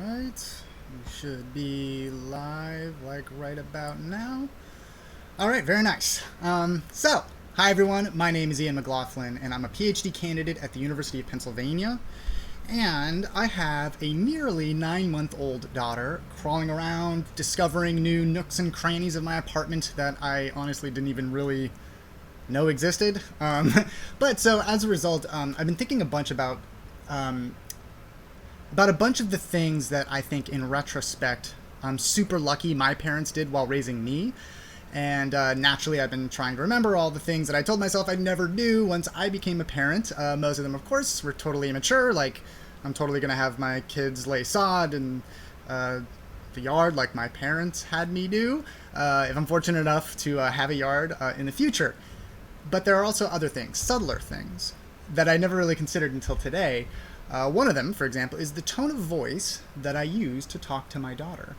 right. We should be live like right about now. All right, very nice. Hi everyone. My name is Ian McLaughlin, and I'm a PhD candidate at the University of Pennsylvania. And I have a nearly 9-month-old daughter crawling around, discovering new nooks and crannies of my apartment that I honestly didn't even really know existed. But so as a result, I've been thinking a bunch um, about a bunch of the things that I think in retrospect I'm super lucky my parents did while raising me. And naturally, I've been trying to remember all the things that I told myself I'd never do once I became a parent. Most of them, of course, were totally immature. Like, I'm totally going to have my kids lay sod in the yard like my parents had me do, if I'm fortunate enough to have a yard in the future. But there are also other things, subtler things, that I never really considered until today. One of them, for example, is the tone of voice that I use to talk to my daughter.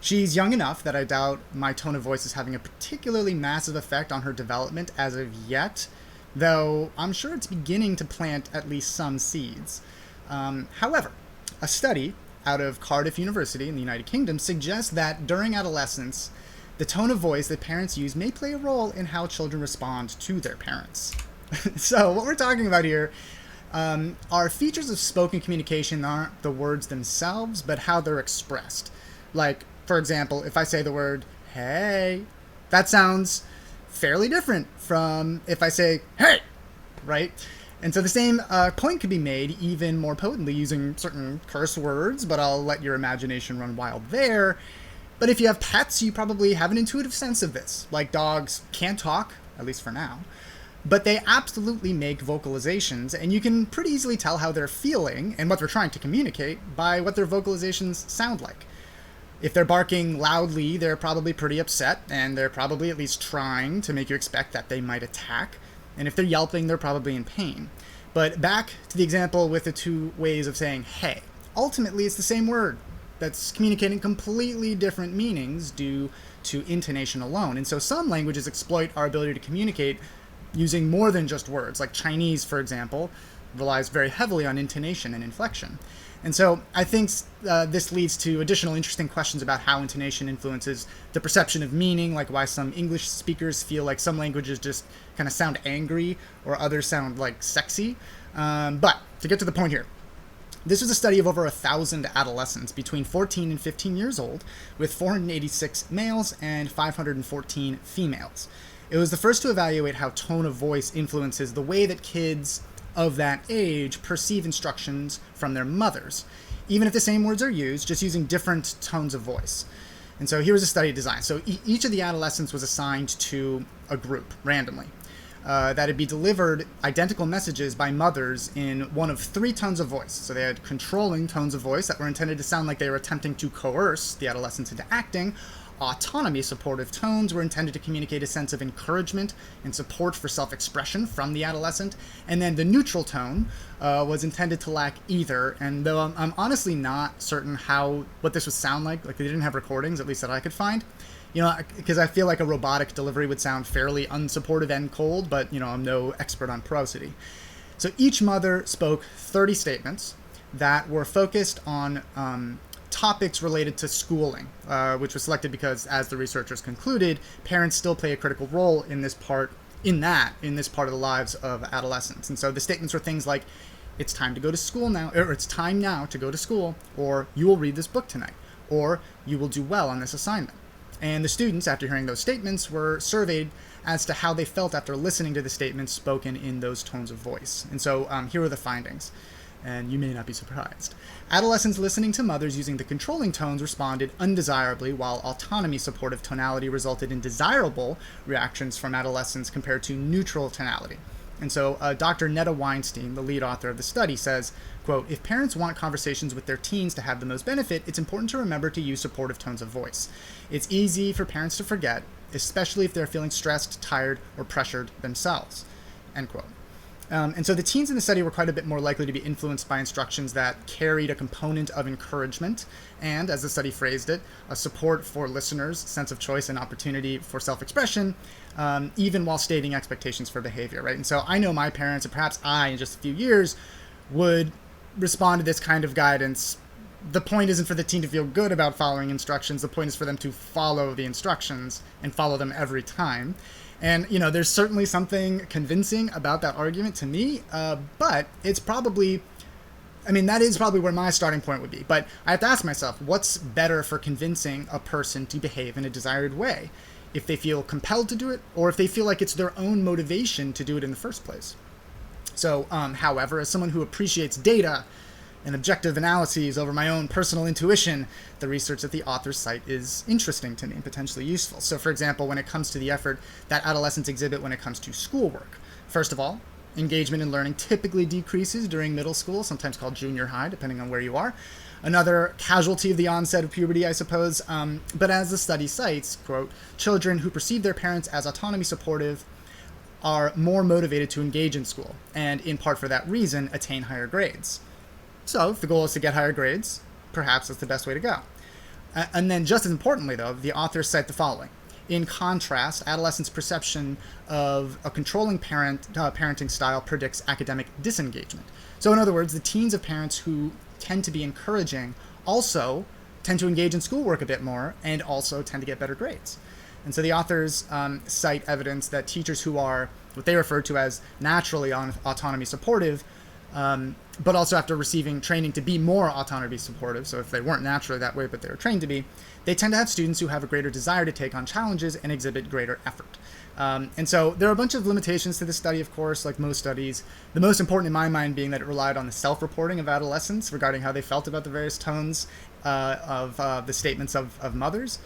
She's young enough that I doubt my tone of voice is having a particularly massive effect on her development as of yet, though I'm sure it's beginning to plant at least some seeds. However, a study out of Cardiff University in the United Kingdom suggests that during adolescence, the tone of voice that parents use may play a role in how children respond to their parents. So, what we're talking about here are features of spoken communication that aren't the words themselves, but how they're expressed. Like, for example, if I say the word hey, that sounds fairly different from if I say hey, right? And so the same point could be made even more potently using certain curse words, but I'll let your imagination run wild there. But if you have pets, you probably have an intuitive sense of this. Like dogs can't talk, at least for now, but they absolutely make vocalizations, and you can pretty easily tell how they're feeling and what they're trying to communicate by what their vocalizations sound like. If they're barking loudly, they're probably pretty upset, and they're probably at least trying to make you expect that they might attack. And if they're yelping, they're probably in pain. But back to the example with the two ways of saying hey. Ultimately, it's the same word that's communicating completely different meanings due to intonation alone. And so some languages exploit our ability to communicate using more than just words. Like Chinese, for example, relies very heavily on intonation and inflection. And so I think this leads to additional interesting questions about how intonation influences the perception of meaning, like why some English speakers feel like some languages just kind of sound angry or others sound like sexy. But to get to the point here, this was a study of over 1,000 adolescents between 14 and 15 years old, with 486 males and 514 females. It was the first to evaluate how tone of voice influences the way that kids of that age perceive instructions from their mothers, even if the same words are used, just using different tones of voice. And so here was a study design. So each of the adolescents was assigned to a group randomly. That'd be delivered identical messages by mothers in one of 3 tones of voice. So they had controlling tones of voice that were intended to sound like they were attempting to coerce the adolescents into acting. Autonomy supportive tones were intended to communicate a sense of encouragement and support for self-expression from the adolescent. And then the neutral tone was intended to lack either. And though I'm honestly not certain what this would sound like they didn't have recordings, at least that I could find, because I feel like a robotic delivery would sound fairly unsupportive and cold, but, I'm no expert on prosody. So each mother spoke 30 statements that were focused on topics related to schooling, which was selected because, as the researchers concluded, parents still play a critical role in this part of the lives of adolescents. And so the statements were things like, it's time to go to school now, or it's time now to go to school, or you will read this book tonight, or you will do well on this assignment. And the students, after hearing those statements, were surveyed as to how they felt after listening to the statements spoken in those tones of voice. And so here are the findings, and you may not be surprised. Adolescents listening to mothers using the controlling tones responded undesirably, while autonomy-supportive tonality resulted in desirable reactions from adolescents compared to neutral tonality. And so Dr. Netta Weinstein, the lead author of the study, says, quote, if parents want conversations with their teens to have the most benefit, it's important to remember to use supportive tones of voice. It's easy for parents to forget, especially if they're feeling stressed, tired, or pressured themselves, end quote. And so the teens in the study were quite a bit more likely to be influenced by instructions that carried a component of encouragement and, as the study phrased it, a support for listeners, sense of choice, and opportunity for self-expression, even while stating expectations for behavior, right? And so I know my parents, and perhaps I, in just a few years, would respond to this kind of guidance the point isn't for the teen to feel good about following instructions. The point is for them to follow the instructions and follow them every time. And, there's certainly something convincing about that argument to me, but it's probably, that is probably where my starting point would be. But I have to ask myself, what's better for convincing a person to behave in a desired way? If they feel compelled to do it, or if they feel like it's their own motivation to do it in the first place. So, however, as someone who appreciates data and objective analyses over my own personal intuition, the research that the authors cite is interesting to me and potentially useful. So, for example, when it comes to the effort that adolescents exhibit when it comes to schoolwork, first of all, engagement in learning typically decreases during middle school, sometimes called junior high, depending on where you are. Another casualty of the onset of puberty, I suppose. But as the study cites, quote, children who perceive their parents as autonomy supportive are more motivated to engage in school, and in part for that reason, attain higher grades. So if the goal is to get higher grades, perhaps that's the best way to go. And then just as importantly, though, the authors cite the following. In contrast, adolescents' perception of a controlling parenting style predicts academic disengagement. So in other words, the teens of parents who tend to be encouraging also tend to engage in schoolwork a bit more and also tend to get better grades. And so the authors cite evidence that teachers who are what they refer to as naturally autonomy supportive, but also after receiving training to be more autonomy supportive, so if they weren't naturally that way but they were trained to be, they tend to have students who have a greater desire to take on challenges and exhibit greater effort. And so there are a bunch of limitations to this study, of course, like most studies. The most important in my mind being that it relied on the self-reporting of adolescents regarding how they felt about the various tones of the statements of mothers.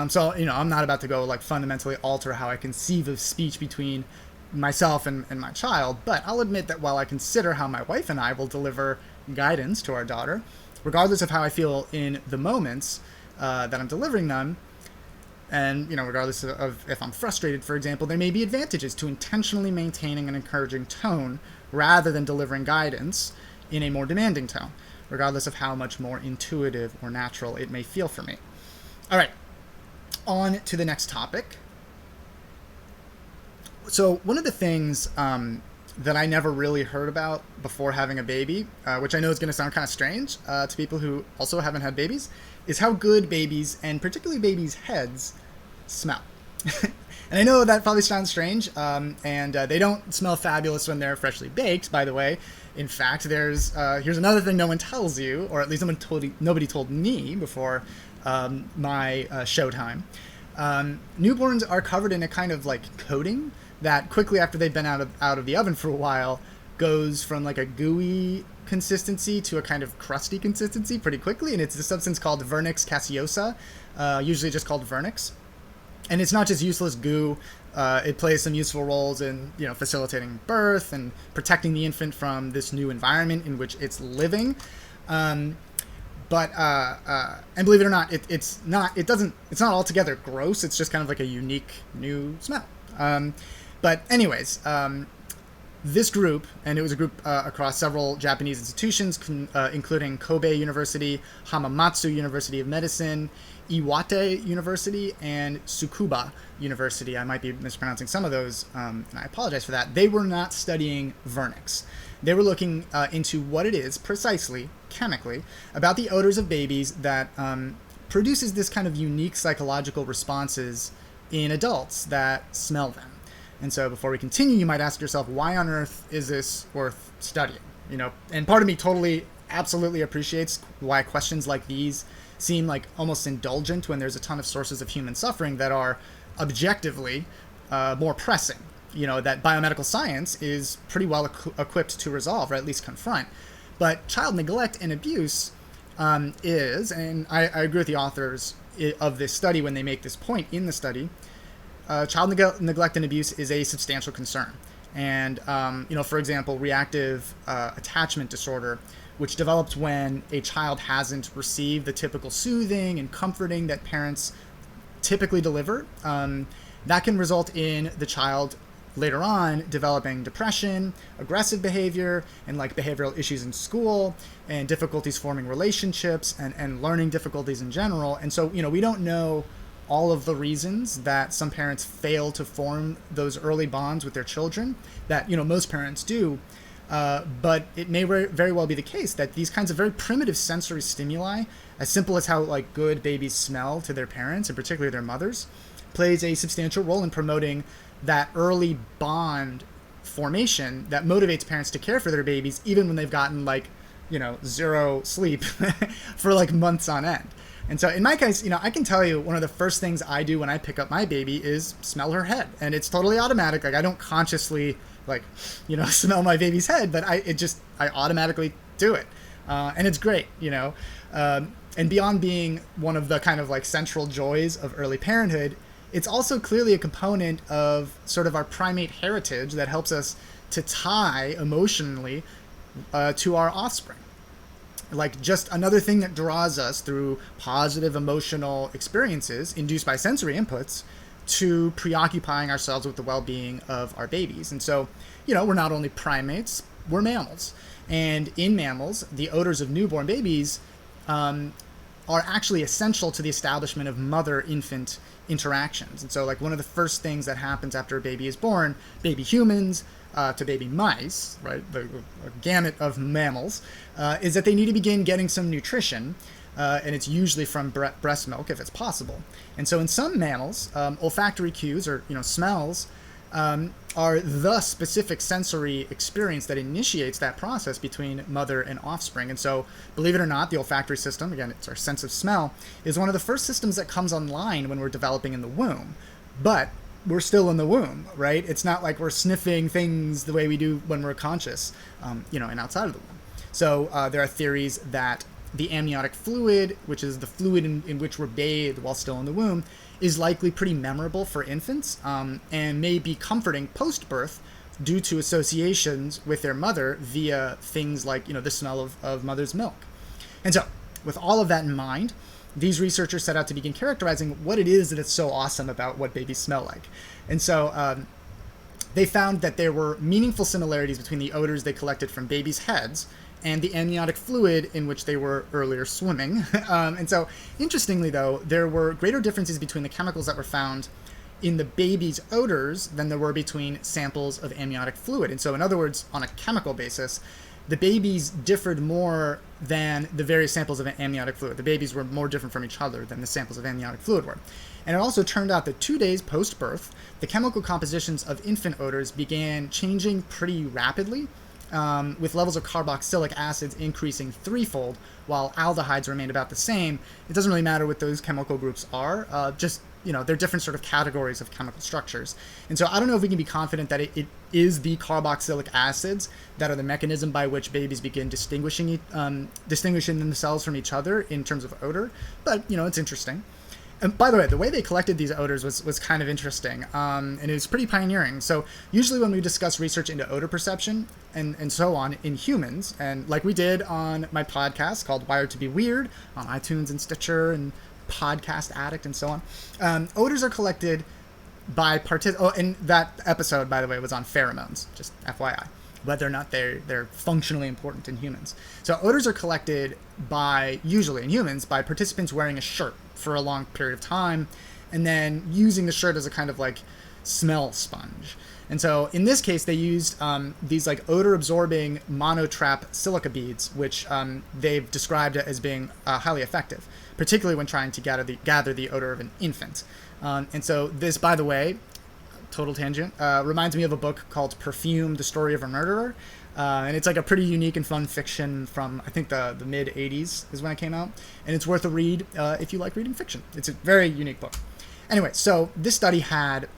So, I'm not about to go fundamentally alter how I conceive of speech between myself and my child, but I'll admit that while I consider how my wife and I will deliver guidance to our daughter, regardless of how I feel in the moments that I'm delivering them, and regardless of if I'm frustrated, for example, there may be advantages to intentionally maintaining an encouraging tone rather than delivering guidance in a more demanding tone, regardless of how much more intuitive or natural it may feel for me. All right, on to the next topic. So one of the things that I never really heard about before having a baby, which I know is going to sound kind of strange to people who also haven't had babies, is how good babies, and particularly babies' heads, smell. And I know that probably sounds strange, and they don't smell fabulous when they're freshly baked, by the way. In fact, here's another thing no one tells you, or at least nobody told me before my showtime. Newborns are covered in a kind of coating that quickly after they've been out of the oven for a while goes from a gooey consistency to a kind of crusty consistency pretty quickly, and it's a substance called vernix caseosa, usually just called vernix. And it's not just useless goo. It plays some useful roles in facilitating birth and protecting the infant from this new environment in which it's living. And believe it or not, it's not altogether gross. It's just kind of a unique new smell. But anyways, this group, and it was a group across several Japanese institutions, including Kobe University, Hamamatsu University of Medicine, Iwate University, and Tsukuba University. I might be mispronouncing some of those, and I apologize for that. They were not studying vernix. They were looking into what it is precisely, chemically, about the odors of babies that produces this kind of unique psychological responses in adults that smell them. And so before we continue, you might ask yourself, why on earth is this worth studying? And part of me totally, absolutely appreciates why questions like these seem almost indulgent when there's a ton of sources of human suffering that are objectively more pressing. That biomedical science is pretty well equipped to resolve, or at least confront. But child neglect and abuse is, and I agree with the authors of this study when they make this point in the study, child neglect and abuse is a substantial concern. And, for example, reactive attachment disorder, which develops when a child hasn't received the typical soothing and comforting that parents typically deliver, that can result in the child later on developing depression, aggressive behavior, and behavioral issues in school, and difficulties forming relationships, and learning difficulties in general. And so, we don't know all of the reasons that some parents fail to form those early bonds with their children that most parents do, But it may very well be the case that these kinds of very primitive sensory stimuli, as simple as how like good babies smell to their parents, and particularly their mothers, plays a substantial role in promoting that early bond formation that motivates parents to care for their babies even when they've gotten like, zero sleep for like months on end. And so in my case, I can tell you one of the first things I do when I pick up my baby is smell her head. And it's totally automatic. Like I don't consciously smell my baby's head, but I automatically do it. And it's great, and beyond being one of the kind of like central joys of early parenthood, it's also clearly a component of sort of our primate heritage that helps us to tie emotionally to our offspring. Like just another thing that draws us through positive emotional experiences induced by sensory inputs to preoccupying ourselves with the well-being of our babies. And so, we're not only primates, we're mammals. And in mammals, the odors of newborn babies are actually essential to the establishment of mother-infant interactions. And so like one of the first things that happens after a baby is born, baby humans to baby mice, right, the gamut of mammals, is that they need to begin getting some nutrition, and it's usually from breast milk if it's possible. And so in some mammals, olfactory cues or smells are the specific sensory experience that initiates that process between mother and offspring. And so, believe it or not, the olfactory system, again, it's our sense of smell, is one of the first systems that comes online when we're developing in the womb. But we're still in the womb, right? It's not like we're sniffing things the way we do when we're conscious, and outside of the womb. So there are theories that the amniotic fluid, which is the fluid in which we're bathed while still in the womb, is likely pretty memorable for infants, and may be comforting post-birth due to associations with their mother via things like, the smell of mother's milk. And so, with all of that in mind, these researchers set out to begin characterizing what it is that is so awesome about what babies smell like. And so they found that there were meaningful similarities between the odors they collected from babies' heads and the amniotic fluid in which they were earlier swimming. And so, interestingly though, there were greater differences between the chemicals that were found in the baby's odors than there were between samples of amniotic fluid. And so, in other words, on a chemical basis, the babies differed more than the various samples of amniotic fluid. The babies were more different from each other than the samples of amniotic fluid were. And it also turned out that 2 days post-birth, the chemical compositions of infant odors began changing pretty rapidly, with levels of carboxylic acids increasing threefold, while aldehydes remained about the same. It doesn't really matter what those chemical groups are, they're different sort of categories of chemical structures. And so I don't know if we can be confident that it is the carboxylic acids that are the mechanism by which babies begin distinguishing themselves from each other in terms of odor, but, it's interesting. And by the way, the way they collected these odors was kind of interesting, and it was pretty pioneering. So usually when we discuss research into odor perception and so on in humans, and like we did on my podcast called Wired to be Weird on iTunes and Stitcher and Podcast Addict and so on, odors are collected by and that episode, by the way, was on pheromones, just FYI, whether or not they're functionally important in humans. So odors are collected usually in humans, by participants wearing a shirt for a long period of time, and then using the shirt as a kind of like smell sponge. And so in this case, they used these like odor absorbing monotrap silica beads, which they've described as being highly effective, particularly when trying to gather the odor of an infant. And so this, by the way, total tangent, reminds me of a book called Perfume, The Story of a Murderer. And it's like a pretty unique and fun fiction from, I think, the mid 80s is when it came out. And it's worth a read if you like reading fiction. It's a very unique book. Anyway, so this study had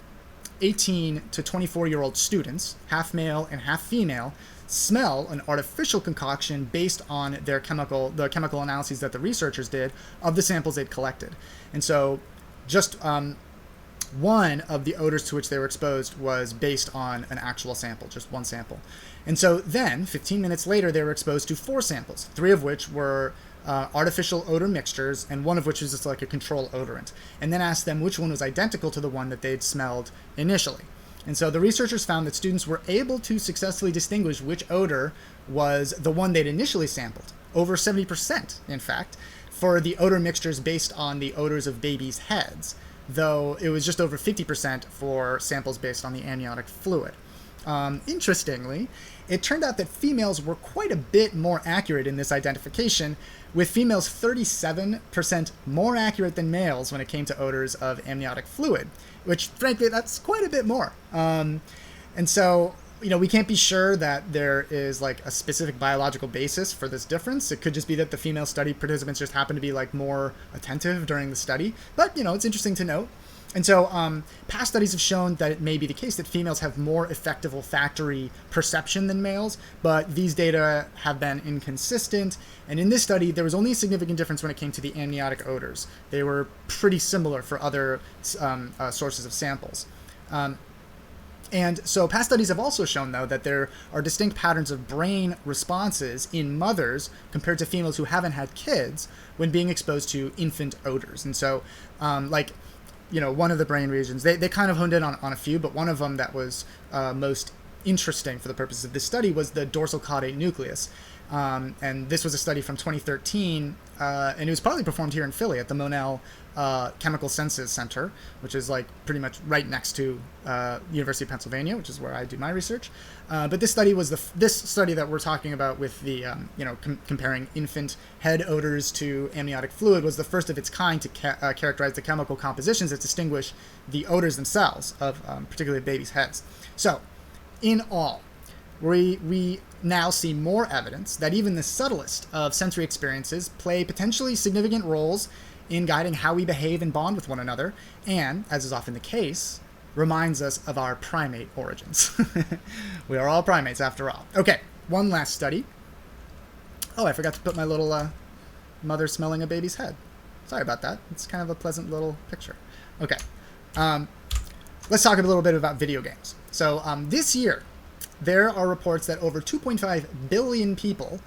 18 to 24-year-old students, half male and half female, smell an artificial concoction based on the chemical analyses that the researchers did of the samples they'd collected. And so just one of the odors to which they were exposed was based on an actual sample, just one sample. And so then, 15 minutes later, they were exposed to 4 samples, 3 of which were artificial odor mixtures, and one of which was just like a control odorant, and then asked them which one was identical to the one that they'd smelled initially. And so the researchers found that students were able to successfully distinguish which odor was the one they'd initially sampled, over 70%, in fact, for the odor mixtures based on the odors of babies' heads, though it was just over 50% for samples based on the amniotic fluid. Interestingly, it turned out that females were quite a bit more accurate in this identification, with females 37% more accurate than males when it came to odors of amniotic fluid, which, frankly, that's quite a bit more. And so, we can't be sure that there is like a specific biological basis for this difference. It could just be that the female study participants just happen to be like more attentive during the study. But, it's interesting to note. And so past studies have shown that it may be the case that females have more effective olfactory perception than males, but these data have been inconsistent. And in this study, there was only a significant difference when it came to the amniotic odors. They were pretty similar for other sources of samples. And so past studies have also shown, though, that there are distinct patterns of brain responses in mothers compared to females who haven't had kids when being exposed to infant odors. And so, one of the brain regions, they kind of honed in on a few, but one of them that was most interesting for the purposes of this study was the dorsal caudate nucleus. And this was a study from 2013, and it was partly performed here in Philly at the Monell Chemical Senses Center, which is like pretty much right next to University of Pennsylvania, which is where I do my research. But this study was this study that we're talking about with the comparing infant head odors to amniotic fluid was the first of its kind to characterize the chemical compositions that distinguish the odors themselves of particularly babies' heads. So, in all, we now see more evidence that even the subtlest of sensory experiences play potentially significant roles in guiding how we behave and bond with one another, and, as is often the case, reminds us of our primate origins. We are all primates after all. Okay, one last study. Oh, I forgot to put my little mother smelling a baby's head. Sorry about that. It's kind of a pleasant little picture. Okay, let's talk a little bit about video games. So this year, there are reports that over 2.5 billion people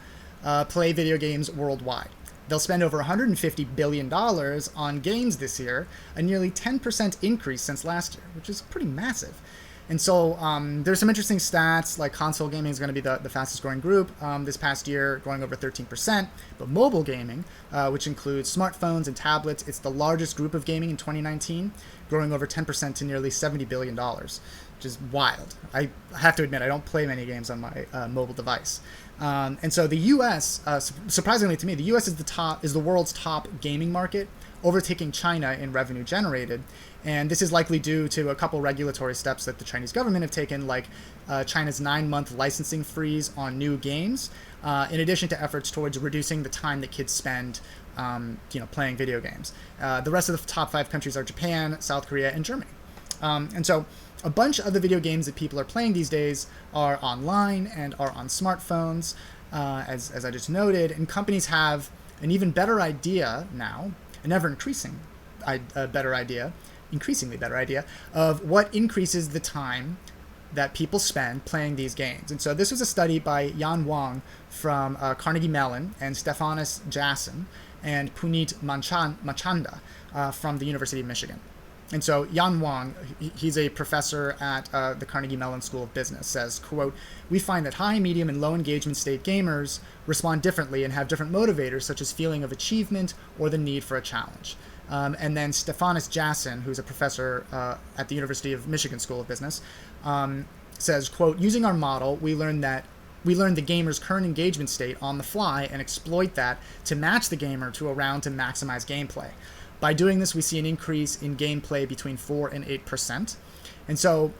play video games worldwide. They'll spend over $150 billion on games this year, a nearly 10% increase since last year, which is pretty massive. And so there's some interesting stats, like console gaming is going to be the fastest growing group this past year, growing over 13%. But mobile gaming, which includes smartphones and tablets, it's the largest group of gaming in 2019, growing over 10% to nearly $70 billion, which is wild. I have to admit, I don't play many games on my mobile device. And so the U.S., surprisingly to me, the U.S. is the world's top gaming market, overtaking China in revenue generated. And this is likely due to a couple regulatory steps that the Chinese government have taken, like China's 9-month licensing freeze on new games, in addition to efforts towards reducing the time that kids spend playing video games. The rest of the top 5 countries are Japan, South Korea, and Germany. And so a bunch of the video games that people are playing these days are online and are on smartphones, as I just noted, and companies have an even better idea now, an ever-increasingly better idea of what increases the time that people spend playing these games. And so this was a study by Yan Wang from Carnegie Mellon and Stefanos Jassin and Punit Manchanda from the University of Michigan. And so Yan Wang, he's a professor at the Carnegie Mellon School of Business, says, quote, "We find that high, medium, and low engagement state gamers respond differently and have different motivators, such as feeling of achievement or the need for a challenge." And then Stefanos Jassin, who's a professor at the University of Michigan School of Business, says, quote, "Using our model, we learn the gamer's current engagement state on the fly and exploit that to match the gamer to a round to maximize gameplay. By doing this, we see an increase in gameplay between 4 and 8%. And so,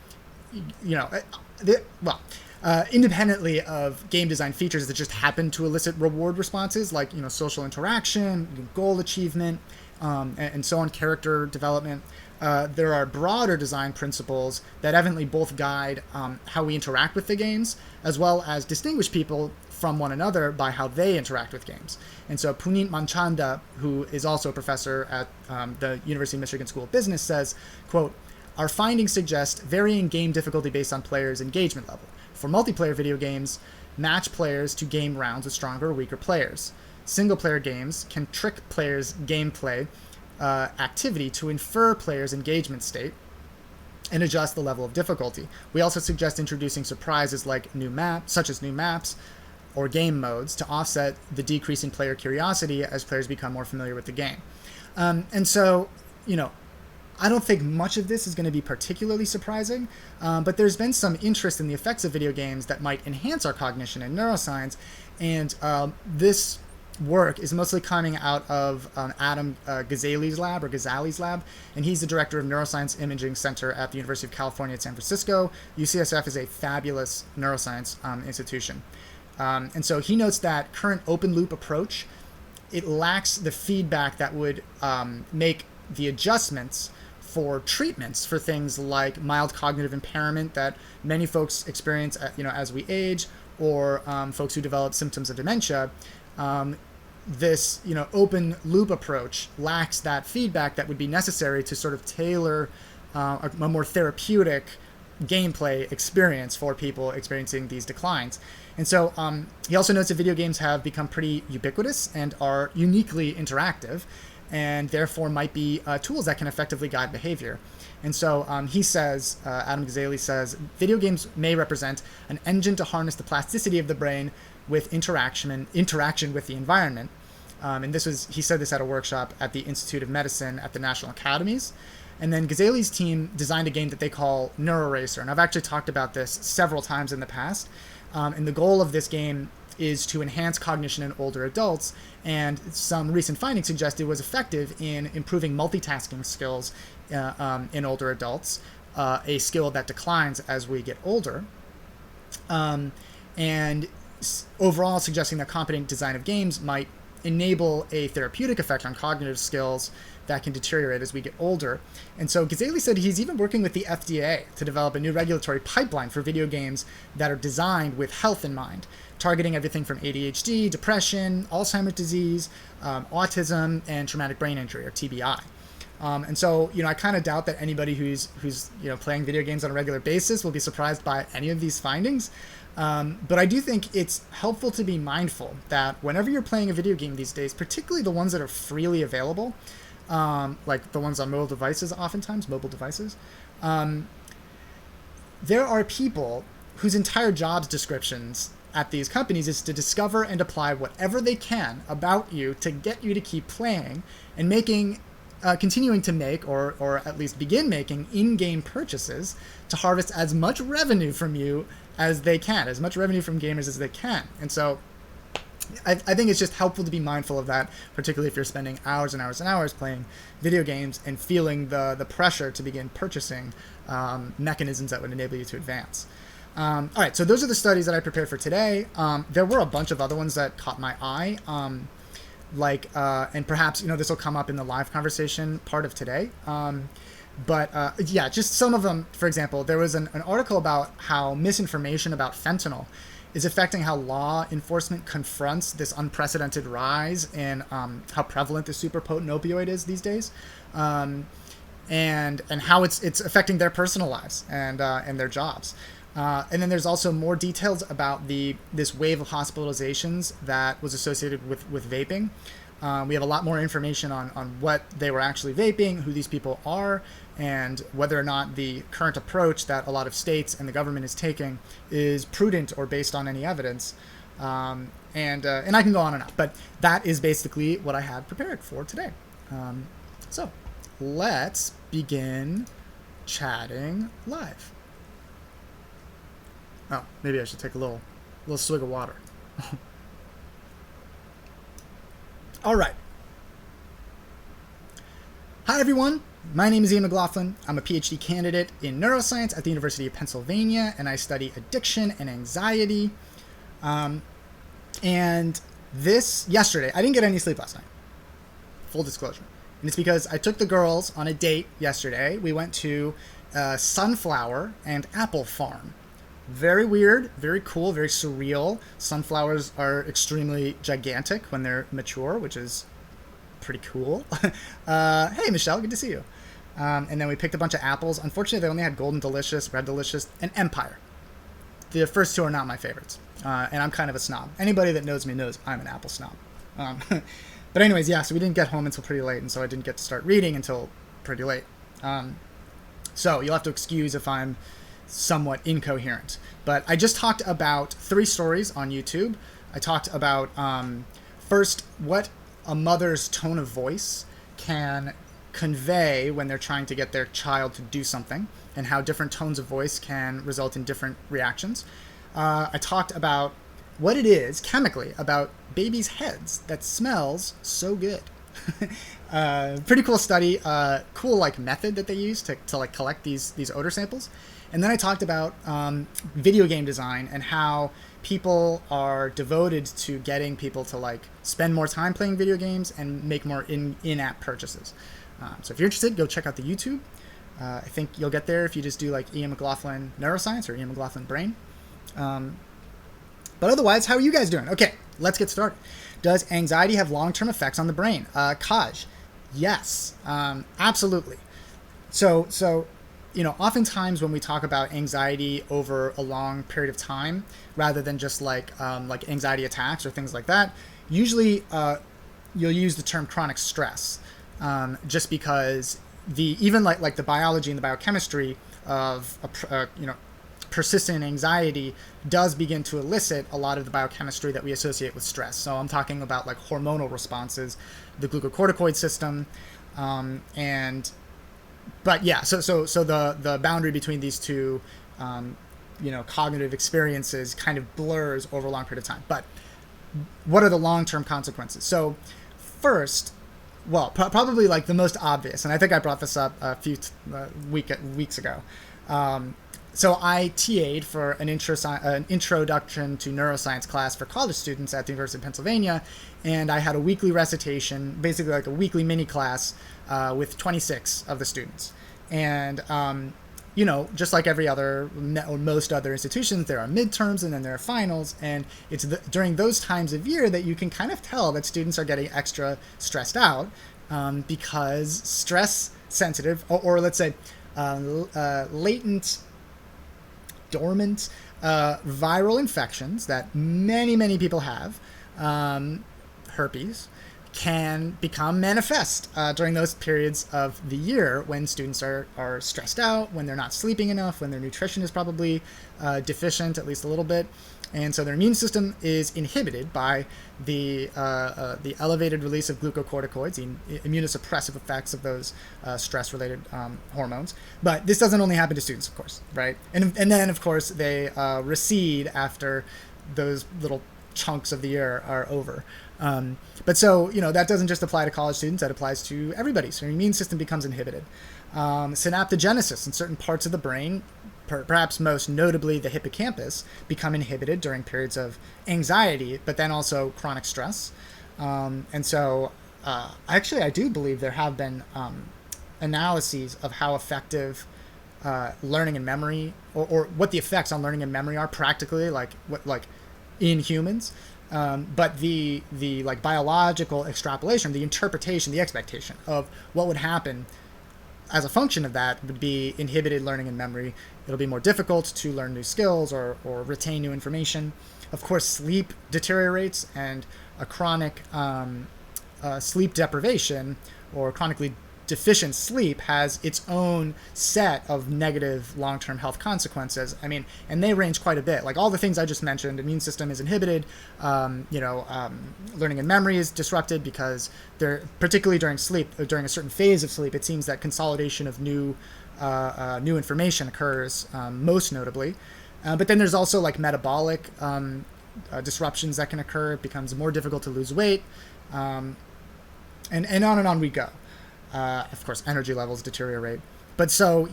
independently of game design features that just happen to elicit reward responses like, social interaction, goal achievement, and so on, character development, there are broader design principles that evidently both guide how we interact with the games, as well as distinguish people from one another by how they interact with games. And so Punit Manchanda, who is also a professor at the University of Michigan School of Business, says, quote, "Our findings suggest varying game difficulty based on players' engagement level. For multiplayer video games, match players to game rounds with stronger or weaker players. Single-player games can trick players' gameplay activity to infer players' engagement state and adjust the level of difficulty. We also suggest introducing surprises like such as new maps, or game modes to offset the decrease in player curiosity as players become more familiar with the game." And so, I don't think much of this is going to be particularly surprising, but there's been some interest in the effects of video games that might enhance our cognition in neuroscience, and this work is mostly coming out of Adam Gazzali's lab, and he's the director of Neuroscience Imaging Center at the University of California at San Francisco. UCSF is a fabulous neuroscience institution. And so he notes that current open loop approach, it lacks the feedback that would make the adjustments for treatments for things like mild cognitive impairment that many folks experience as we age, or folks who develop symptoms of dementia. This open loop approach lacks that feedback that would be necessary to sort of tailor a more therapeutic gameplay experience for people experiencing these declines. And so he also notes that video games have become pretty ubiquitous and are uniquely interactive, and therefore might be tools that can effectively guide behavior. And so he says, Adam Gazzali says, video games may represent an engine to harness the plasticity of the brain with interaction with the environment. And he said this at a workshop at the Institute of Medicine at the National Academies. And then Gazzali's team designed a game that they call NeuroRacer. And I've actually talked about this several times in the past. And the goal of this game is to enhance cognition in older adults. And some recent findings suggest it was effective in improving multitasking skills in older adults, a skill that declines as we get older. And overall suggesting that competent design of games might enable a therapeutic effect on cognitive skills that can deteriorate as we get older. And so Gazzali said he's even working with the FDA to develop a new regulatory pipeline for video games that are designed with health in mind, targeting everything from ADHD, depression, Alzheimer's disease, autism, and traumatic brain injury, or TBI. And so, I kind of doubt that anybody who's playing video games on a regular basis will be surprised by any of these findings. But I do think it's helpful to be mindful that whenever you're playing a video game these days, particularly the ones that are freely available, like the ones on mobile devices, there are people whose entire jobs descriptions at these companies is to discover and apply whatever they can about you to get you to keep playing and continuing to make or at least begin making in-game purchases to harvest as much revenue from you as they can, as much revenue from gamers as they can. And so I think it's just helpful to be mindful of that, particularly if you're spending hours and hours and hours playing video games and feeling the pressure to begin purchasing mechanisms that would enable you to advance. All right, so those are the studies that I prepared for today. There were a bunch of other ones that caught my eye, and perhaps this will come up in the live conversation part of today. Just some of them. For example, there was an article about how misinformation about fentanyl is affecting how law enforcement confronts this unprecedented rise in how prevalent the super potent opioid is these days, and how it's affecting their personal lives and their jobs. And then there's also more details about this wave of hospitalizations that was associated with vaping. We have a lot more information on what they were actually vaping, who these people are, and whether or not the current approach that a lot of states and the government is taking is prudent or based on any evidence. And I can go on and on, but that is basically what I had prepared for today. So let's begin chatting live. Oh, maybe I should take a little swig of water. All right. Hi, everyone. My name is Ian McLaughlin. I'm a PhD candidate in neuroscience at the University of Pennsylvania, and I study addiction and anxiety. And yesterday, I didn't get any sleep last night. Full disclosure. And it's because I took the girls on a date yesterday. We went to a sunflower and apple farm. Very weird, very cool, very surreal. Sunflowers are extremely gigantic when they're mature, which is pretty cool. Hey, Michelle, good to see you. And then we picked a bunch of apples. Unfortunately, they only had Golden Delicious, Red Delicious, and Empire. The first two are not my favorites. And I'm kind of a snob. Anybody that knows me knows I'm an apple snob. But anyways, yeah, so we didn't get home until pretty late, and so I didn't get to start reading until pretty late. So you'll have to excuse if I'm somewhat incoherent. But I just talked about 3 stories on YouTube. I talked about, first, what a mother's tone of voice can convey when they're trying to get their child to do something, and how different tones of voice can result in different reactions. I talked about what it is chemically about babies' heads that smells so good. Pretty cool study, cool like method that they use to like collect these odor samples. And then I talked about video game design and how people are devoted to getting people to like spend more time playing video games and make more in-app purchases. So if you're interested, go check out the YouTube. I think you'll get there if you just do like Ian McLaughlin Neuroscience or Ian McLaughlin Brain. But otherwise, how are you guys doing? Okay, let's get started. Does anxiety have long-term effects on the brain? Kaj, yes, absolutely. So oftentimes when we talk about anxiety over a long period of time, rather than just like anxiety attacks or things like that, usually you'll use the term chronic stress, just because even the biology and the biochemistry of persistent anxiety does begin to elicit a lot of the biochemistry that we associate with stress. So I'm talking about like hormonal responses, the glucocorticoid system, but yeah. So the boundary between these two, cognitive experiences kind of blurs over a long period of time. But what are the long-term consequences? So first, well, probably like the most obvious, and I think I brought this up a few weeks ago. So I TA'd for an introduction to neuroscience class for college students at the University of Pennsylvania, and I had a weekly recitation, basically like a weekly mini class with 26 of the students. And, just like every other, or most other institutions, there are midterms and then there are finals, and it's during those times of year that you can kind of tell that students are getting extra stressed out because stress-sensitive, or let's say latent, dormant viral infections that many people have, herpes, can become manifest during those periods of the year when students are stressed out, when they're not sleeping enough, when their nutrition is probably deficient, at least a little bit. And so their immune system is inhibited by the elevated release of glucocorticoids, the immunosuppressive effects of those stress-related hormones. But this doesn't only happen to students, of course, right? And then, of course, they recede after those little chunks of the year are over. But so, that doesn't just apply to college students, that applies to everybody. So your immune system becomes inhibited. Synaptogenesis in certain parts of the brain, perhaps most notably the hippocampus, become inhibited during periods of anxiety, but then also chronic stress. And so actually I do believe there have been analyses of how effective learning and memory, or what the effects on learning and memory are practically, like in humans. But the like biological extrapolation, the interpretation, the expectation of what would happen as a function of that would be inhibited learning and memory. It'll be more difficult to learn new skills or retain new information. Of course, sleep deteriorates, and a chronic sleep deprivation or chronically deficient sleep has its own set of negative long-term health consequences. I mean, and they range quite a bit. Like all the things I just mentioned, immune system is inhibited, learning and memory is disrupted because they're, particularly during sleep, during a certain phase of sleep, it seems that consolidation of new information occurs, most notably. But then there's also like metabolic disruptions that can occur. It becomes more difficult to lose weight, and on we go. Of course, energy levels deteriorate. But so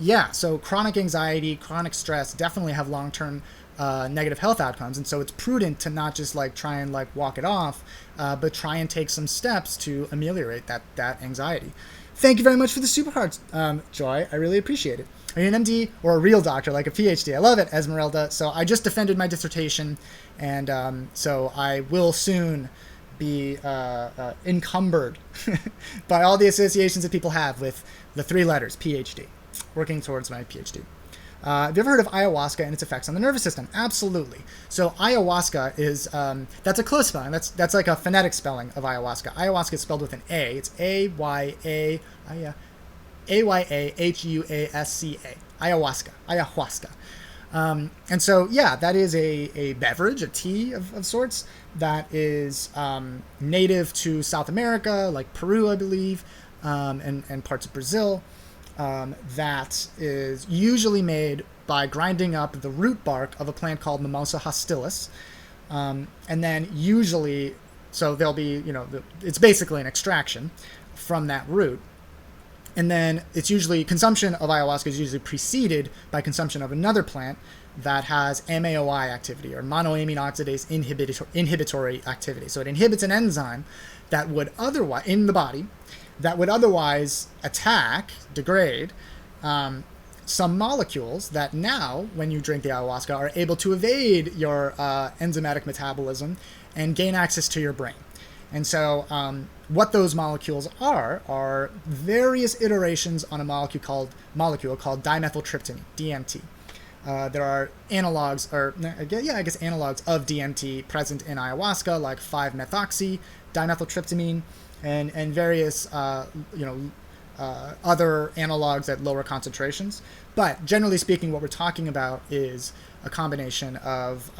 chronic anxiety, chronic stress definitely have long-term negative health outcomes. And so it's prudent to not just like try and like walk it off, but try and take some steps to ameliorate that anxiety. Thank you very much for the super hearts, Joy. I really appreciate it. Are you an MD or a real doctor, like a PhD? I love it, Esmeralda. So I just defended my dissertation, and so I will soon be encumbered by all the associations that people have with the three letters PhD, working towards my PhD. Have you ever heard of ayahuasca and its effects on the nervous system? Absolutely. So ayahuasca is, that's a close spelling. That's like a phonetic spelling of ayahuasca. Ayahuasca is spelled with an A. It's A-Y-A-H-U-A-S-C-A. Ayahuasca. And so, that is a beverage, a tea of sorts, that is native to South America, like Peru, I believe. and parts of Brazil. That is usually made by grinding up the root bark of a plant called Mimosa hostilis. And then usually, so there'll be, it's basically an extraction from that root. And then it's usually, consumption of ayahuasca is usually preceded by consumption of another plant that has MAOI activity, or monoamine oxidase inhibitory activity. So it inhibits an enzyme that would otherwise, in the body, that would otherwise degrade some molecules that now, when you drink the ayahuasca, are able to evade your enzymatic metabolism and gain access to your brain. And so what those molecules are various iterations on a molecule called dimethyltryptamine, DMT. There are analogs, analogs of DMT present in ayahuasca, like 5-methoxy dimethyltryptamine, and various other analogs at lower concentrations. But generally speaking, what we're talking about is a combination of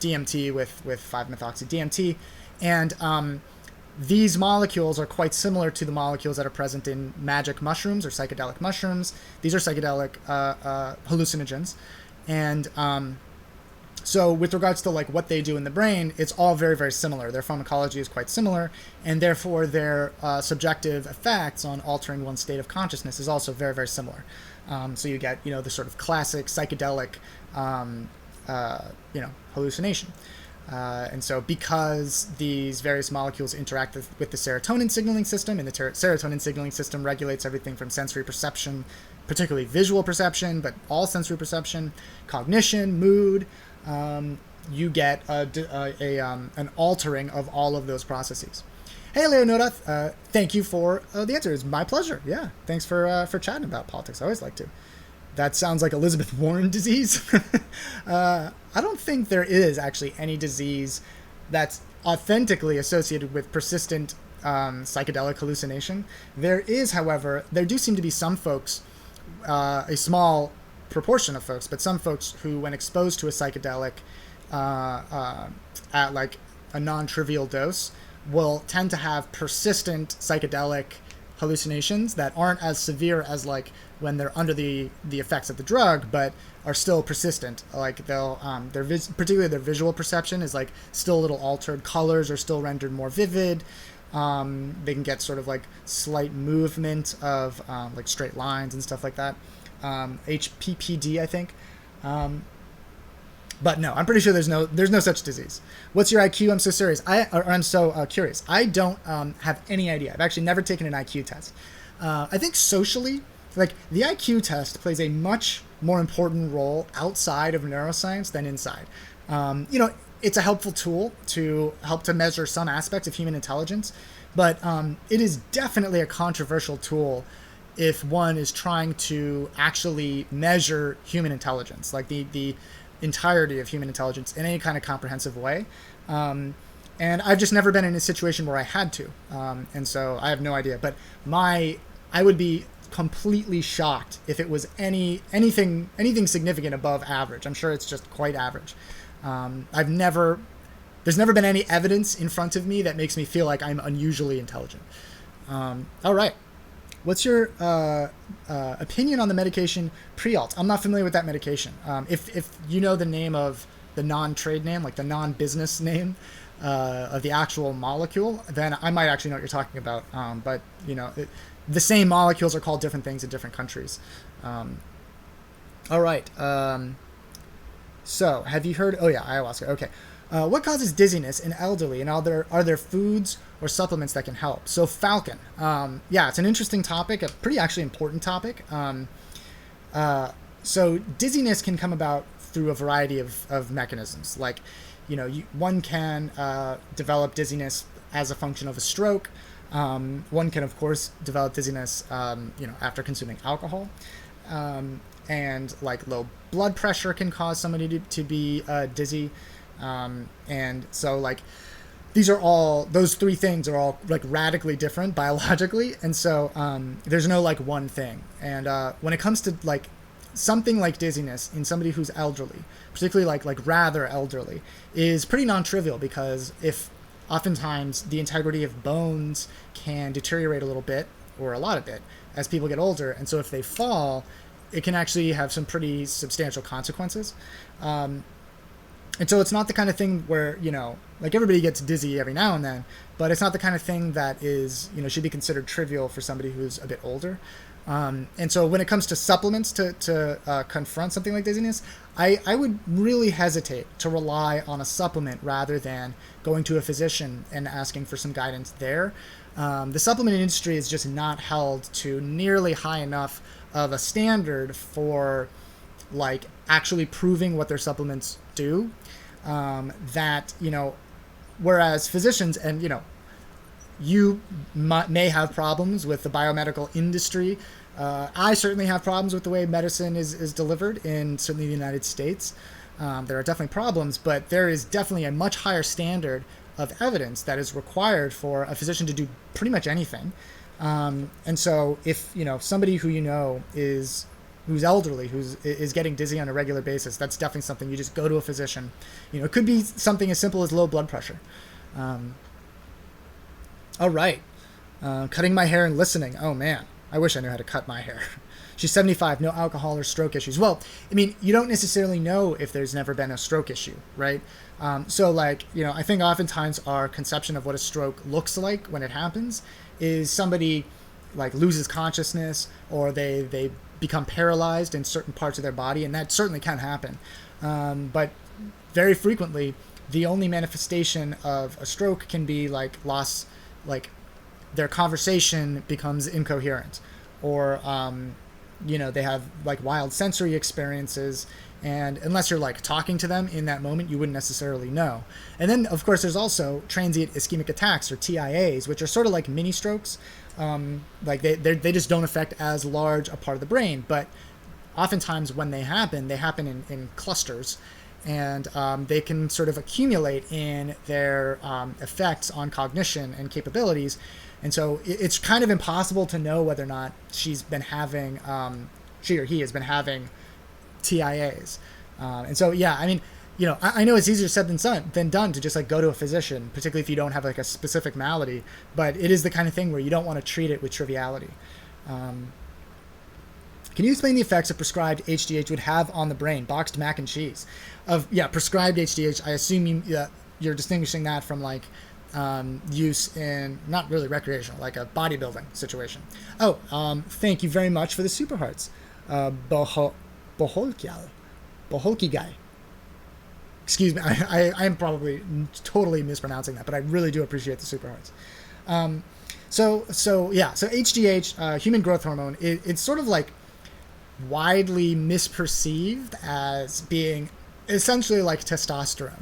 DMT with 5-methoxy DMT, and these molecules are quite similar to the molecules that are present in magic mushrooms or psychedelic mushrooms. These are psychedelic hallucinogens, and so with regards to like what they do in the brain, it's all very, very similar. Their pharmacology is quite similar, and therefore their subjective effects on altering one's state of consciousness is also very, very similar. So you get, the sort of classic psychedelic, hallucination. And so because these various molecules interact with the serotonin signaling system, and the serotonin signaling system regulates everything from sensory perception, particularly visual perception, but all sensory perception, cognition, mood, you get an altering of all of those processes. Hey, Leonora, thank you for the answer. It's my pleasure. Yeah, thanks for chatting about politics. I always like to. That sounds like Elizabeth Warren disease. I don't think there is actually any disease that's authentically associated with persistent psychedelic hallucination. There is, however, there do seem to be some folks, a small proportion of folks, but some folks who, when exposed to a psychedelic at like a non-trivial dose, will tend to have persistent psychedelic hallucinations that aren't as severe as like when they're under the effects of the drug, but are still persistent. Like they'll particularly their visual perception is like still a little altered. Colors are still rendered more vivid. They can get sort of like slight movement of like straight lines and stuff like that. HPPD, I think. But no, I'm pretty sure there's no such disease. What's your IQ? I'm so serious. I'm so curious. I don't have any idea. I've actually never taken an IQ test. I think socially, like the IQ test plays a much more important role outside of neuroscience than inside. It's a helpful tool to help to measure some aspects of human intelligence, but it is definitely a controversial tool if one is trying to actually measure human intelligence, like the entirety of human intelligence in any kind of comprehensive way. And I've just never been in a situation where I had to. And so I have no idea. But I would be completely shocked if it was anything significant above average. I'm sure it's just quite average. There's never been any evidence in front of me that makes me feel like I'm unusually intelligent. All right. What's your opinion on the medication Prialt? I'm not familiar with that medication. If you know the name of the non-trade name, like the non-business name of the actual molecule, then I might actually know what you're talking about. But the same molecules are called different things in different countries. All right. So have you heard? Oh yeah, ayahuasca. Okay. What causes dizziness in elderly, and are there foods or supplements that can help? So Falcon, it's an interesting topic, a pretty actually important topic. So dizziness can come about through a variety of mechanisms. Like, one can develop dizziness as a function of a stroke. One can, of course, develop dizziness, after consuming alcohol. And like low blood pressure can cause somebody to be dizzy. And so like those three things are all like radically different biologically, and so there's no like one thing. And when it comes to like something like dizziness in somebody who's elderly, particularly like rather elderly, is pretty non-trivial, because if oftentimes the integrity of bones can deteriorate a little bit or a lot of it as people get older. And so if they fall, it can actually have some pretty substantial consequences. And so it's not the kind of thing where, like everybody gets dizzy every now and then, but it's not the kind of thing that is, should be considered trivial for somebody who's a bit older. And so when it comes to supplements to confront something like dizziness, I would really hesitate to rely on a supplement rather than going to a physician and asking for some guidance there. The supplement industry is just not held to nearly high enough of a standard for like actually proving what their supplements do. That, whereas physicians and, you may have problems with the biomedical industry. I certainly have problems with the way medicine is delivered in certainly the United States. There are definitely problems, but there is definitely a much higher standard of evidence that is required for a physician to do pretty much anything. And so if, somebody who who's elderly, is getting dizzy on a regular basis, that's definitely something you just go to a physician. It could be something as simple as low blood pressure. All right. Cutting my hair and listening. Oh, man. I wish I knew how to cut my hair. She's 75, no alcohol or stroke issues. Well, you don't necessarily know if there's never been a stroke issue, right? So, I think oftentimes our conception of what a stroke looks like when it happens is somebody, loses consciousness or they become paralyzed in certain parts of their body, and that certainly can happen. But very frequently, the only manifestation of a stroke can be loss, their conversation becomes incoherent, or they have wild sensory experiences, and unless you're talking to them in that moment, you wouldn't necessarily know. And then of course there's also transient ischemic attacks, or TIAs, which are sort of like mini strokes. They just don't affect as large a part of the brain, but oftentimes when they happen in clusters, and they can sort of accumulate in their effects on cognition and capabilities. And so it's kind of impossible to know whether or not she or he has been having TIAs. And so, yeah, I know it's easier said than done to just go to a physician, particularly if you don't have a specific malady, but it is the kind of thing where you don't want to treat it with triviality. Can you explain the effects a prescribed HGH would have on the brain? Boxed mac and cheese. Prescribed HGH, I assume you're distinguishing that from use in not really recreational, like a bodybuilding situation. Thank you very much for the super hearts. Boholki guy. Excuse me, I'm probably totally mispronouncing that, but I really do appreciate the super hearts. So HGH, human growth hormone, it's sort of widely misperceived as being essentially like testosterone.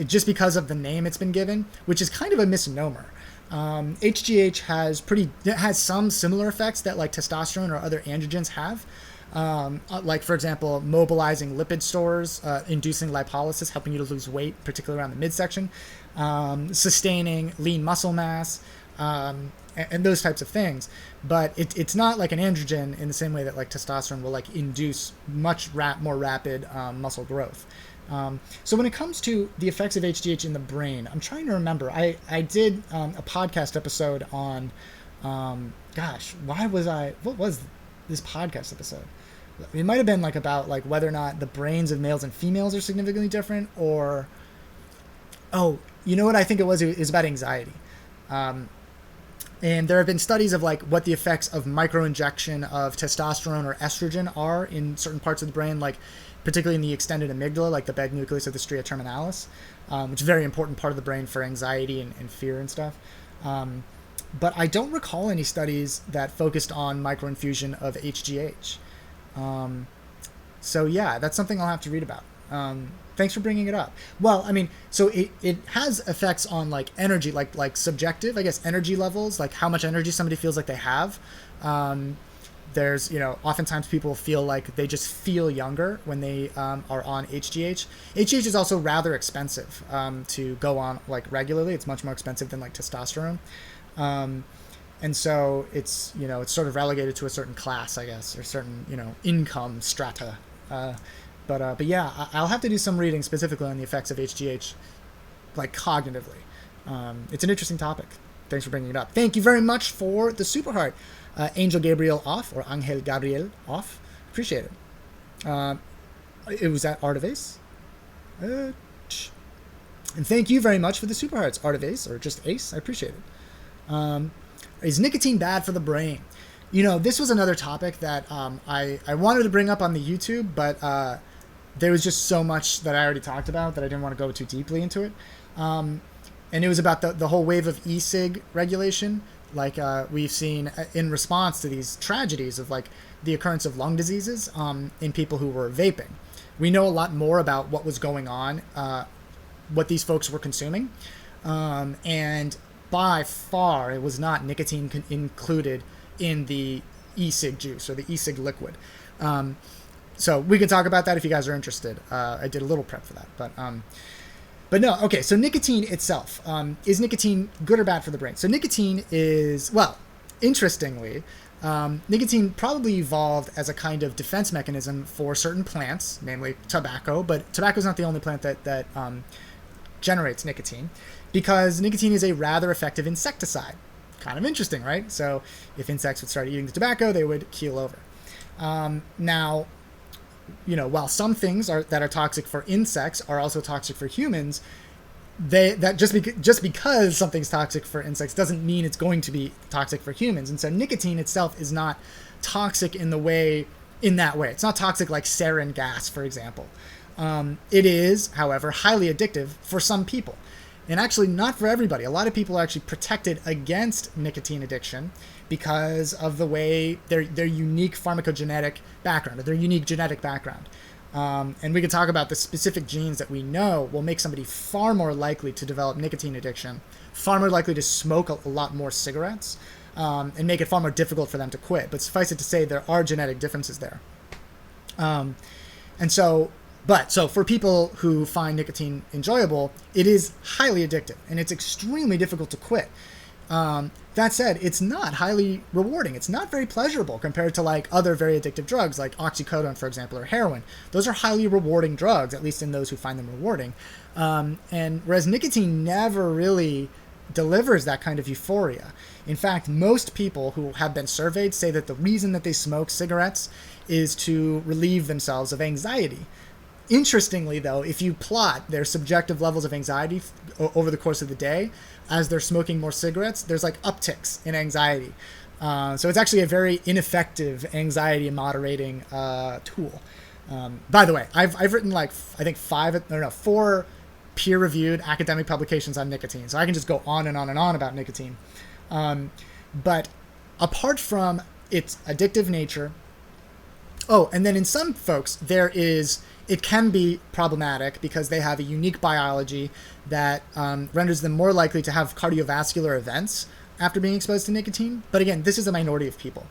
Just because of the name it's been given, which is kind of a misnomer. HGH has some similar effects that testosterone or other androgens have. For example, mobilizing lipid stores, inducing lipolysis, helping you to lose weight, particularly around the midsection, sustaining lean muscle mass, and those types of things. But it's not like an androgen in the same way that testosterone will induce much more rapid muscle growth. So when it comes to the effects of HGH in the brain, I'm trying to remember. I did a podcast episode on, what was this podcast episode? It might have been about whether or not the brains of males and females are significantly different, or, you know what I think it was? It was about anxiety. And there have been studies of what the effects of microinjection of testosterone or estrogen are in certain parts of the brain, particularly in the extended amygdala, the bag nucleus of the stria terminalis, which is a very important part of the brain for anxiety and fear and stuff. But I don't recall any studies that focused on microinfusion of HGH. So yeah, that's something I'll have to read about. Thanks for bringing it up. Well, so it has effects on energy, like subjective, I guess, energy levels, how much energy somebody feels like they have. There's, oftentimes people feel like they just feel younger when they are on HGH. HGH is also rather expensive to go on regularly. It's much more expensive than testosterone. And so it's, it's sort of relegated to a certain class, I guess, or certain, income strata. But yeah, I'll have to do some reading specifically on the effects of HGH, cognitively. It's an interesting topic. Thanks for bringing it up. Thank you very much for the super heart. Angel Gabriel off, or Angel Gabriel off. Appreciate it. It was at Art of Ace. And thank you very much for the super hearts, Art of Ace, or just Ace. I appreciate it. Is nicotine bad for the brain? You know, this was another topic that I wanted to bring up on the YouTube, but there was just so much that I already talked about that I didn't want to go too deeply into it. And it was about the whole wave of e-cig regulation. Like we've seen in response to these tragedies of like the occurrence of lung diseases in people who were vaping. We know a lot more about what was going on, what these folks were consuming. And by far, it was not nicotine included in the e-cig juice or the e-cig liquid. So we can talk about that if you guys are interested. I did a little prep for that, but no, okay, so nicotine itself. Is nicotine good or bad for the brain? So nicotine is, well, interestingly, nicotine probably evolved as a kind of defense mechanism for certain plants, namely tobacco, but tobacco is not the only plant that generates nicotine, because nicotine is a rather effective insecticide. Kind of interesting, right? So if insects would start eating the tobacco, they would keel over. Now, you know, while some things that are toxic for insects are also toxic for humans, just because something's toxic for insects doesn't mean it's going to be toxic for humans. And so nicotine itself is not toxic in that way. It's not toxic like sarin gas, for example. It is, however, highly addictive for some people. And actually not for everybody. A lot of people are actually protected against nicotine addiction because of the way their unique pharmacogenetic background, or their unique genetic background. And we can talk about the specific genes that we know will make somebody far more likely to develop nicotine addiction, far more likely to smoke a lot more cigarettes, and make it far more difficult for them to quit. But suffice it to say, there are genetic differences there. So for people who find nicotine enjoyable, it is highly addictive, and it's extremely difficult to quit. That said, it's not highly rewarding. It's not very pleasurable compared to like other very addictive drugs like oxycodone, for example, or heroin. Those are highly rewarding drugs, at least in those who find them rewarding. And whereas nicotine never really delivers that kind of euphoria. In fact, most people who have been surveyed say that the reason that they smoke cigarettes is to relieve themselves of anxiety. Interestingly, though, if you plot their subjective levels of anxiety over the course of the day, as they're smoking more cigarettes, there's like upticks in anxiety. So it's actually a very ineffective anxiety moderating tool. By the way, I've written like, I think 4 peer-reviewed academic publications on nicotine. So I can just go on and on and on about nicotine. But apart from its addictive nature, and then in some folks, it can be problematic because they have a unique biology that renders them more likely to have cardiovascular events after being exposed to nicotine. But again, this is a minority of people.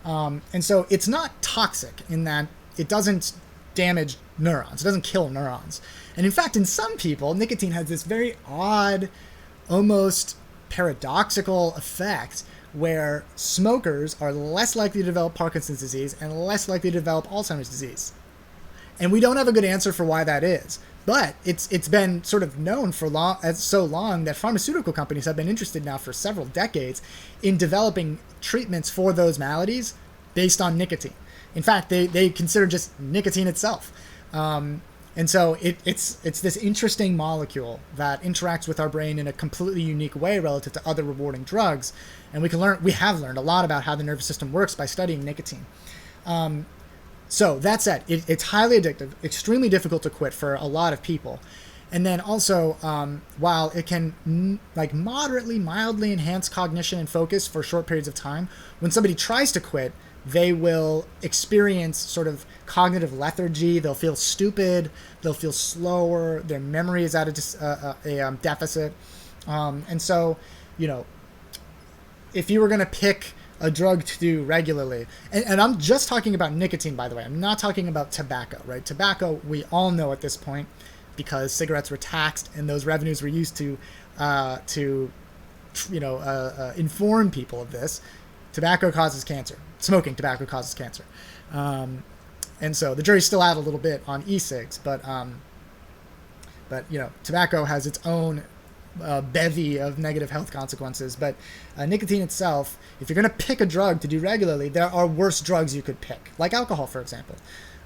And so it's not toxic in that it doesn't damage neurons. It doesn't kill neurons. And in fact, in some people, nicotine has this very odd, almost paradoxical effect where smokers are less likely to develop Parkinson's disease and less likely to develop Alzheimer's disease. And we don't have a good answer for why that is. But it's been sort of known for so long that pharmaceutical companies have been interested now for several decades in developing treatments for those maladies based on nicotine. In fact, they consider just nicotine itself. And so it's this interesting molecule that interacts with our brain in a completely unique way relative to other rewarding drugs. And we have learned a lot about how the nervous system works by studying nicotine. So that said, it's highly addictive, extremely difficult to quit for a lot of people. And then also, while it can moderately, mildly enhance cognition and focus for short periods of time, when somebody tries to quit, they will experience sort of cognitive lethargy. They'll feel stupid. They'll feel slower. Their memory is at a deficit. And so, if you were going to pick a drug to do regularly, and I'm just talking about nicotine, by the way. I'm not talking about tobacco, right? Tobacco, we all know at this point, because cigarettes were taxed and those revenues were used to inform people of this. Tobacco causes cancer. Smoking tobacco causes cancer. And so the jury's still out a little bit on e-cigs, but tobacco has its own bevy of negative health consequences. But nicotine itself, if you're going to pick a drug to do regularly, there are worse drugs you could pick, like alcohol, for example.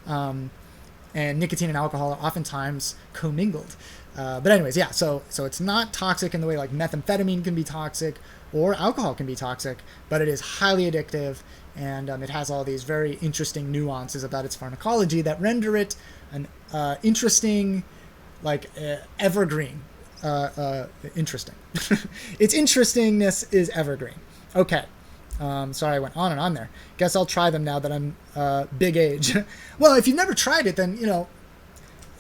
And nicotine and alcohol are oftentimes commingled. But anyways, yeah, so it's not toxic in the way like methamphetamine can be toxic or alcohol can be toxic, but it is highly addictive, and it has all these very interesting nuances about its pharmacology that render it an interesting, like evergreen. Interesting. Its interestingness is evergreen. Okay. Sorry, I went on and on there. Guess I'll try them now that I'm big age. Well, if you've never tried it, then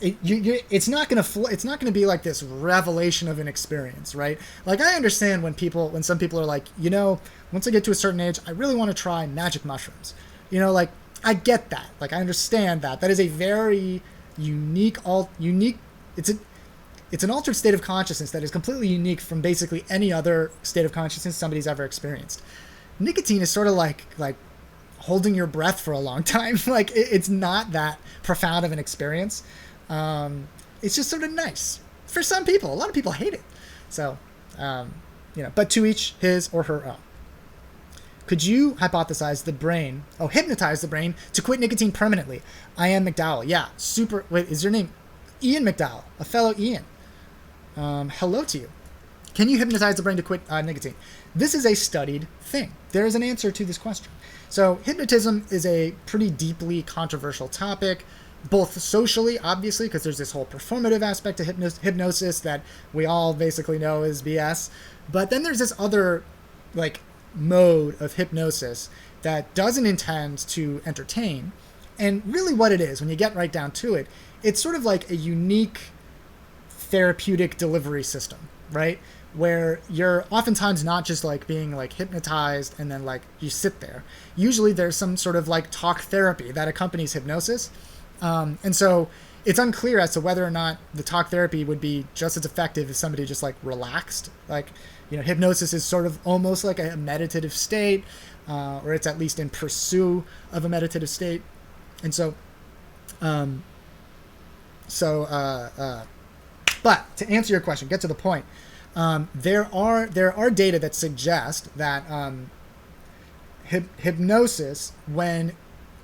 it's not gonna be like this revelation of an experience, right? Like I understand when some people are like, once I get to a certain age, I really want to try magic mushrooms. Like I get that. Like I understand that. That is a very unique. It's an altered state of consciousness that is completely unique from basically any other state of consciousness somebody's ever experienced. Nicotine is sort of like holding your breath for a long time. Like it's not that profound of an experience. It's just sort of nice for some people. A lot of people hate it. So, but to each his or her own. Could you hypothesize hypnotize the brain to quit nicotine permanently? Ian McDowell. Yeah, super. Wait, is your name Ian McDowell? A fellow Ian. Hello to you. Can you hypnotize the brain to quit nicotine? This is a studied thing. There is an answer to this question. So hypnotism is a pretty deeply controversial topic, both socially, obviously, because there's this whole performative aspect to hypnosis that we all basically know is BS. But then there's this other, mode of hypnosis that doesn't intend to entertain. And really what it is, when you get right down to it, it's sort of like a unique therapeutic delivery system, right? Where you're oftentimes not just being hypnotized and then you sit there. Usually there's some sort of talk therapy that accompanies hypnosis. And so it's unclear as to whether or not the talk therapy would be just as effective if somebody just relaxed. Hypnosis is sort of almost like a meditative state, or it's at least in pursuit of a meditative state. And so, but to answer your question, get to the point. There are data that suggest that hypnosis, when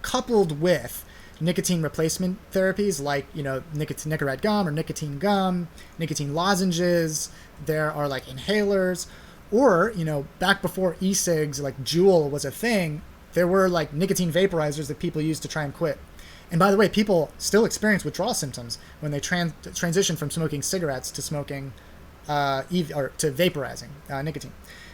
coupled with nicotine replacement therapies like Nicorette gum or nicotine gum, nicotine lozenges, there are inhalers, or back before e-cigs like Juul was a thing, there were nicotine vaporizers that people used to try and quit. And by the way, people still experience withdrawal symptoms when they transition from smoking cigarettes to smoking or to vaporizing nicotine.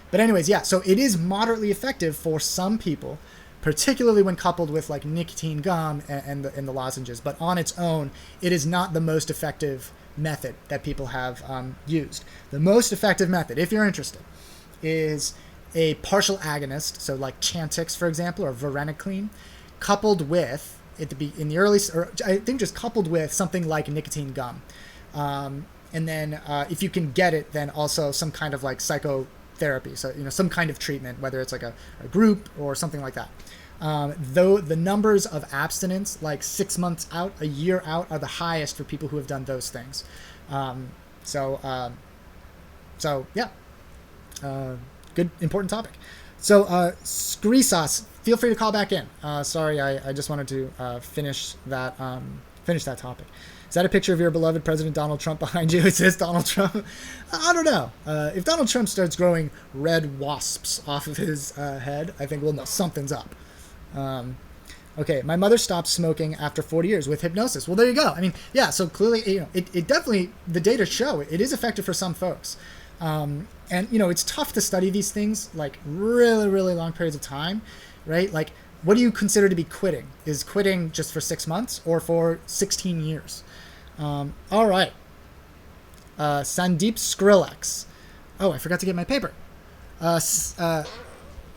But anyways, yeah, so it is moderately effective for some people, particularly when coupled with nicotine gum and the lozenges. But on its own, it is not the most effective method that people have used. The most effective method, if you're interested, is a partial agonist, so like Chantix, for example, or varenicline, coupled with just coupled with something like nicotine gum. And then if you can get it, then also some kind of psychotherapy. So, some kind of treatment, whether it's a group or something like that. Though the numbers of abstinence, 6 months out, a year out, are the highest for people who have done those things. So yeah, good, important topic. So, Screesauce, feel free to call back in. Sorry, I just wanted to finish that topic. Is that a picture of your beloved President Donald Trump behind you? It says Donald Trump. I don't know. If Donald Trump starts growing red wasps off of his head, I think we'll know something's up. Okay, my mother stopped smoking after 40 years with hypnosis. Well, there you go. I mean, yeah, so clearly, it definitely, the data show it is effective for some folks. And, it's tough to study these things, really, really long periods of time, right? What do you consider to be quitting? Is quitting just for 6 months or for 16 years? All right. Sandeep Skrillex. Oh, I forgot to get my paper. Let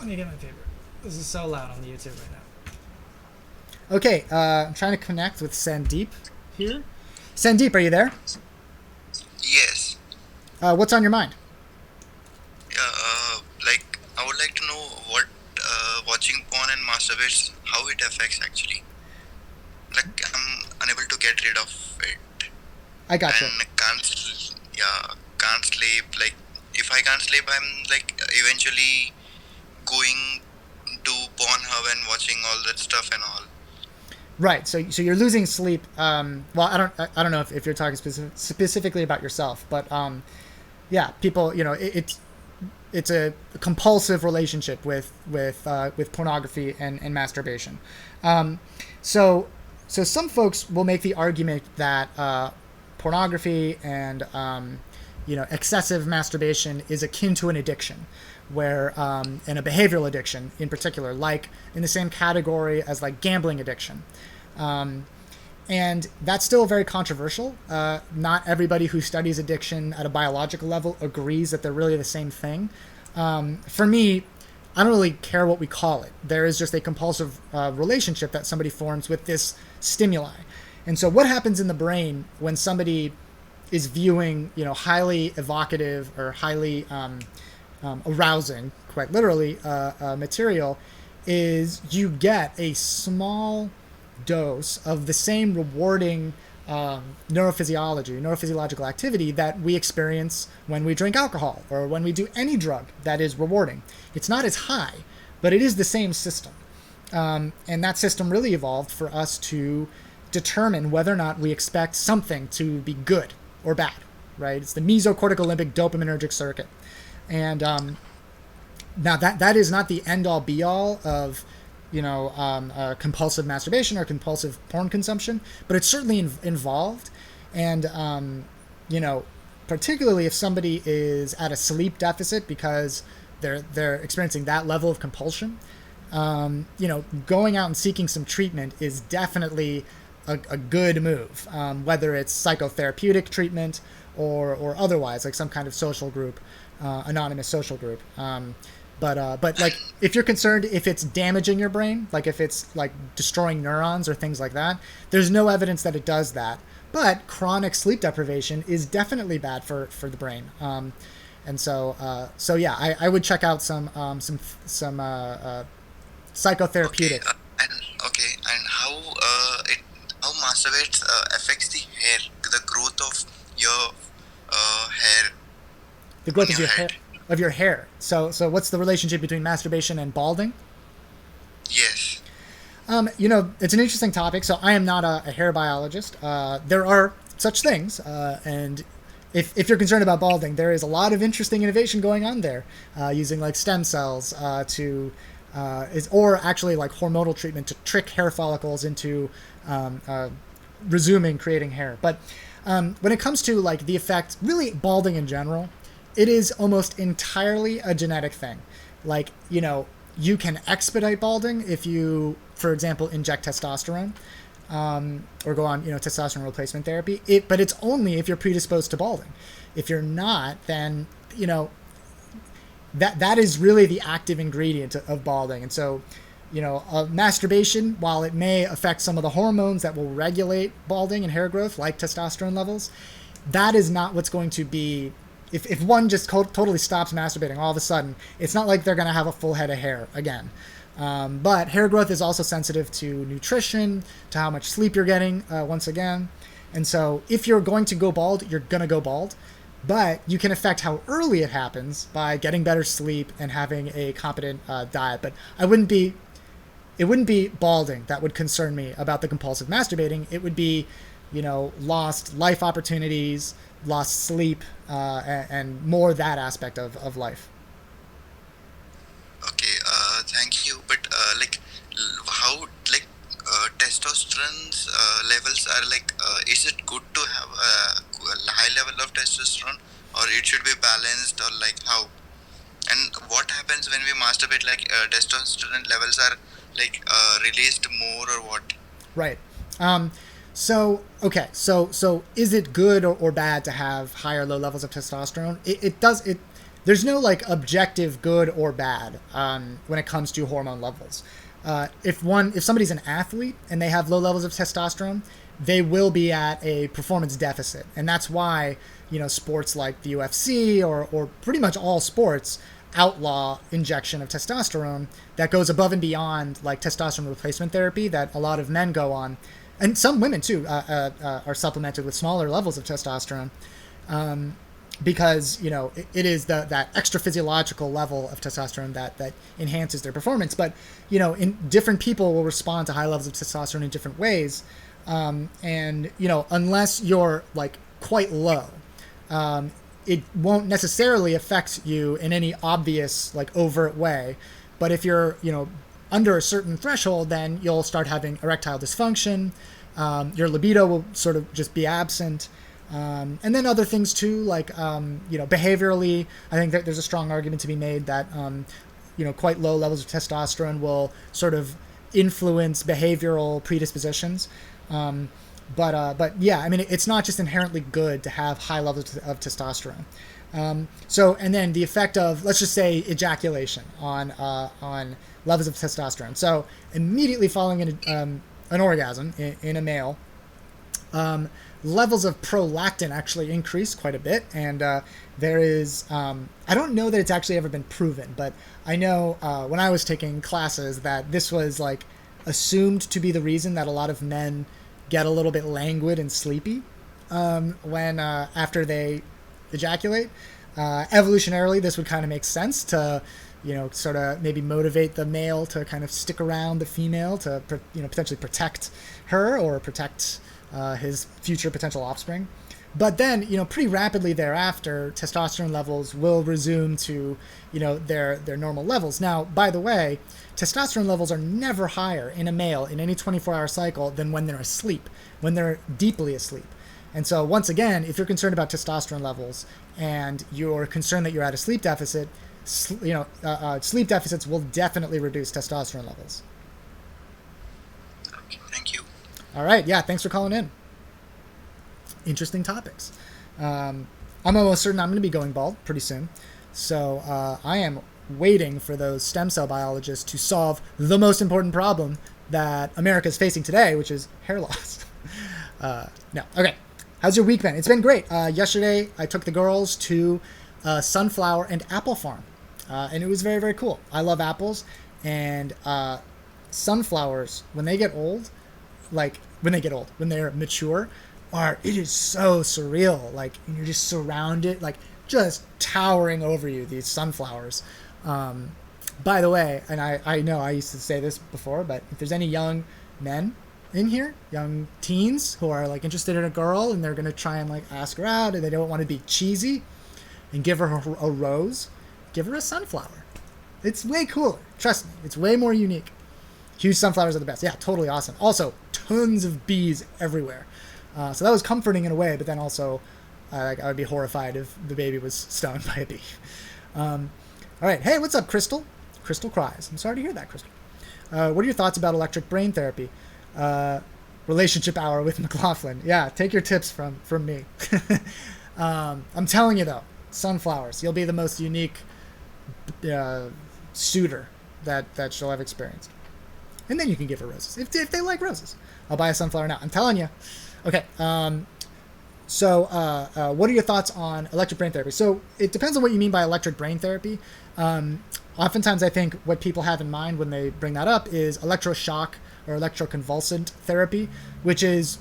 me get my paper. This is so loud on the YouTube right now. Okay, I'm trying to connect with Sandeep here. Sandeep, are you there? Yes. What's on your mind? I would like to know what watching porn and masturbates, how it affects actually. I'm unable to get rid of it. I gotcha. And can't can't sleep. Like if I can't sleep, I'm like eventually going to Pornhub and watching all that stuff and all. Right. So you're losing sleep. Well, I don't know if you're talking specifically about yourself, but yeah, people, it's a compulsive relationship with pornography and masturbation. Um, so some folks will make the argument that pornography and excessive masturbation is akin to an addiction, where and a behavioral addiction in particular, like in the same category as like gambling addiction. Um, and that's still very controversial. Not everybody who studies addiction at a biological level agrees that they're really the same thing. For me, I don't really care what we call it. There is just a compulsive relationship that somebody forms with this stimuli. And so what happens in the brain when somebody is viewing, highly evocative or highly arousing, quite literally, material, is you get a small dose of the same rewarding neurophysiological activity that we experience when we drink alcohol or when we do any drug that is rewarding. It's not as high, but it is the same system. And that system really evolved for us to determine whether or not we expect something to be good or bad, right? It's the mesocortical limbic dopaminergic circuit. And now that is not the end-all be-all of compulsive masturbation or compulsive porn consumption, but it's certainly involved. And, particularly if somebody is at a sleep deficit because they're experiencing that level of compulsion, going out and seeking some treatment is definitely a good move, whether it's psychotherapeutic treatment or otherwise, like some kind of social group, anonymous social group. But like if you're concerned if it's damaging your brain, like if it's like destroying neurons or things like that, there's no evidence that it does that. But chronic sleep deprivation is definitely bad for the brain. And so yeah, I would check out some psychotherapeutic. And how masturbates affects the hair, the growth of your hair The growth on of your your hair. head. Of your hair. So what's the relationship between masturbation and balding? Yes. It's an interesting topic. So I am not a hair biologist. There are such things, and if you're concerned about balding, there is a lot of interesting innovation going on there, using like stem cells or actually like hormonal treatment to trick hair follicles into resuming creating hair. But when it comes to like the effect, really balding in general, it is almost entirely a genetic thing. Like, you can expedite balding if you, for example, inject testosterone or go on, testosterone replacement therapy. But it's only if you're predisposed to balding. If you're not, then, that is really the active ingredient of balding. And so, masturbation, while it may affect some of the hormones that will regulate balding and hair growth, like testosterone levels, that is not what's going to be. If one just totally stops masturbating all of a sudden, it's not like they're going to have a full head of hair again. But hair growth is also sensitive to nutrition, to how much sleep you're getting, once again. And so if you're going to go bald, you're going to go bald. But you can affect how early it happens by getting better sleep and having a competent diet. But it wouldn't be balding that would concern me about the compulsive masturbating. It would be, lost life opportunities, lost sleep, and more that aspect of life. Okay. Thank you. But how testosterone levels are like? Is it good to have a high level of testosterone, or it should be balanced, or like how? And what happens when we masturbate? Like testosterone levels are like released more, or what? Right. Okay. So is it good or bad to have high or low levels of testosterone? There's no like objective good or bad when it comes to hormone levels. If somebody's an athlete and they have low levels of testosterone, they will be at a performance deficit, and that's why sports like the UFC or pretty much all sports outlaw injection of testosterone that goes above and beyond like testosterone replacement therapy that a lot of men go on, and some women too are supplemented with smaller levels of testosterone. because it is that extra physiological level of testosterone that enhances their performance. But in different people will respond to high levels of testosterone in different ways, and unless you're like quite low, it won't necessarily affect you in any obvious like overt way. But if you're under a certain threshold, then you'll start having erectile dysfunction. Your libido will sort of just be absent. And then other things too, like behaviorally, I think that there's a strong argument to be made that quite low levels of testosterone will sort of influence behavioral predispositions. But yeah, I mean, it's not just inherently good to have high levels of testosterone. So, and then the effect of, let's just say, ejaculation on levels of testosterone. So immediately following an orgasm in a male, levels of prolactin actually increase quite a bit. And there is, I don't know that it's actually ever been proven, but I know when I was taking classes that this was like assumed to be the reason that a lot of men get a little bit languid and sleepy when after they ejaculate. Evolutionarily, this would kind of make sense to sort of maybe motivate the male to kind of stick around the female to potentially protect her or protect his future potential offspring. But then, pretty rapidly thereafter, testosterone levels will resume to, their normal levels. Now, by the way, testosterone levels are never higher in a male in any 24-hour cycle than when they're asleep, when they're deeply asleep. And so, once again, if you're concerned about testosterone levels and you're concerned that you're at a sleep deficit, sleep deficits will definitely reduce testosterone levels. Okay, thank you. All right. Yeah, thanks for calling in. Interesting topics. I'm almost certain I'm going to be going bald pretty soon. So I am waiting for those stem cell biologists to solve the most important problem that America is facing today, which is hair loss. No. Okay. How's your week been? It's been great. Yesterday, I took the girls to a sunflower and apple farm. And it was very, very cool. I love apples. And sunflowers, when they get old, when they're mature, it is so surreal. Like, you're just surrounded, like, just towering over you, these sunflowers. By the way, and I know I used to say this before, but if there's any young men in here, young teens who are, like, interested in a girl and they're going to try and, like, ask her out and they don't want to be cheesy and give her a rose, give her a sunflower. It's way cooler. Trust me. It's way more unique. Huge sunflowers are the best. Yeah, totally awesome. Also, tons of bees everywhere. So that was comforting in a way, but then also I would be horrified if the baby was stung by a bee. All right. Hey, what's up, Crystal? Crystal cries. I'm sorry to hear that, Crystal. What are your thoughts about electric brain therapy? Relationship hour with McLaughlin. Yeah, take your tips from me. I'm telling you, though, sunflowers. You'll be the most unique suitor that she'll have experienced. And then you can give her roses. If they like roses. I'll buy a sunflower now. I'm telling you. Okay. So what are your thoughts on electric brain therapy? So it depends on what you mean by electric brain therapy. Oftentimes I think what people have in mind when they bring that up is electroshock or electroconvulsant therapy, which is,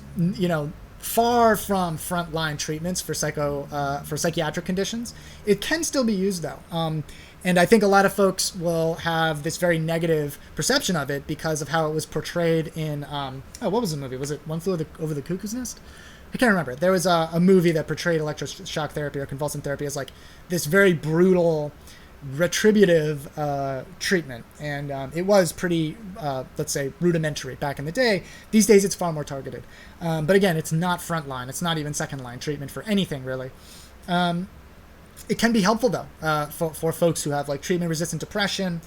far from frontline treatments for psychiatric conditions. It can still be used, though. And I think a lot of folks will have this very negative perception of it because of how it was portrayed in, what was the movie? Was it One Flew Over the Cuckoo's Nest? I can't remember. There was a movie that portrayed electroshock therapy or convulsant therapy as like this very brutal, retributive treatment. And it was pretty, let's say, rudimentary back in the day. These days it's far more targeted. But again, it's not frontline. It's not even second-line treatment for anything, really. It can be helpful, though, for folks who have, like, treatment-resistant depression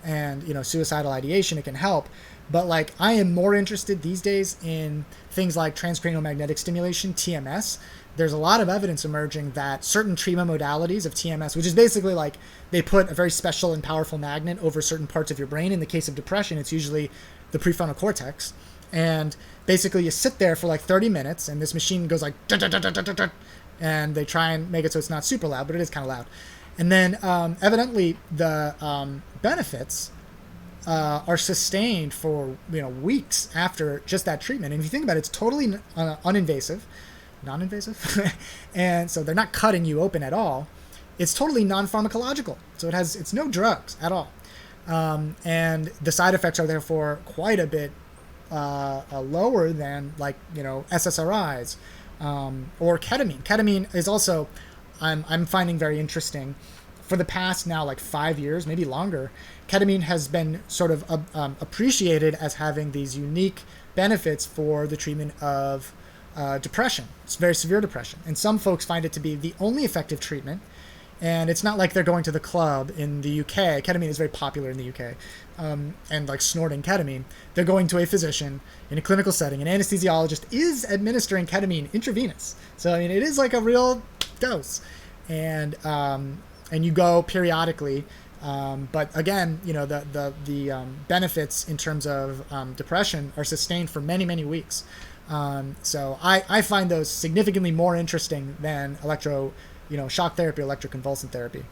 and, suicidal ideation. It can help. But, like, I am more interested these days in things like transcranial magnetic stimulation, TMS. There's a lot of evidence emerging that certain treatment modalities of TMS, which is basically like they put a very special and powerful magnet over certain parts of your brain. In the case of depression, it's usually the prefrontal cortex. And basically you sit there for like 30 minutes and this machine goes like, and they try and make it so it's not super loud, but it is kind of loud. And then evidently the benefits are sustained for weeks after just that treatment. And if you think about it, it's totally uninvasive, non-invasive, and so they're not cutting you open at all. It's totally non-pharmacological, so it's no drugs at all, and the side effects are therefore quite a bit lower than like SSRIs or ketamine. Ketamine is also I'm finding very interesting. For the past now like 5 years, maybe longer, ketamine has been sort of appreciated as having these unique benefits for the treatment of depression. It's very severe depression. And some folks find it to be the only effective treatment. And it's not like they're going to the club in the UK. Ketamine is very popular in the UK. And like snorting ketamine. They're going to a physician in a clinical setting. An anesthesiologist is administering ketamine intravenous. So, I mean, it is like a real dose. And you go periodically. But again, the benefits in terms of depression are sustained for many, many weeks. So I find those significantly more interesting than shock therapy or electroconvulsant therapy.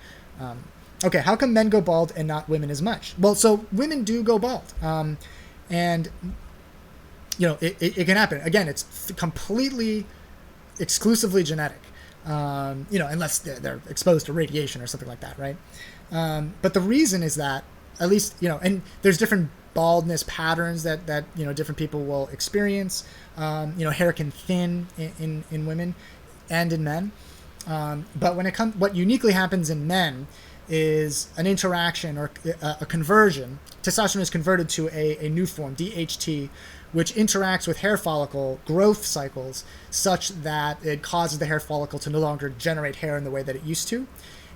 Okay, how come men go bald and not women as much? Well, so women do go bald. And, it can happen. Again, it's completely, exclusively genetic. Unless they're exposed to radiation or something like that, right? But the reason is that, at least, and there's different baldness patterns that different people will experience. Hair can thin in women and in men. But what uniquely happens in men is an interaction or a conversion. Testosterone is converted to a new form, DHT, which interacts with hair follicle growth cycles such that it causes the hair follicle to no longer generate hair in the way that it used to.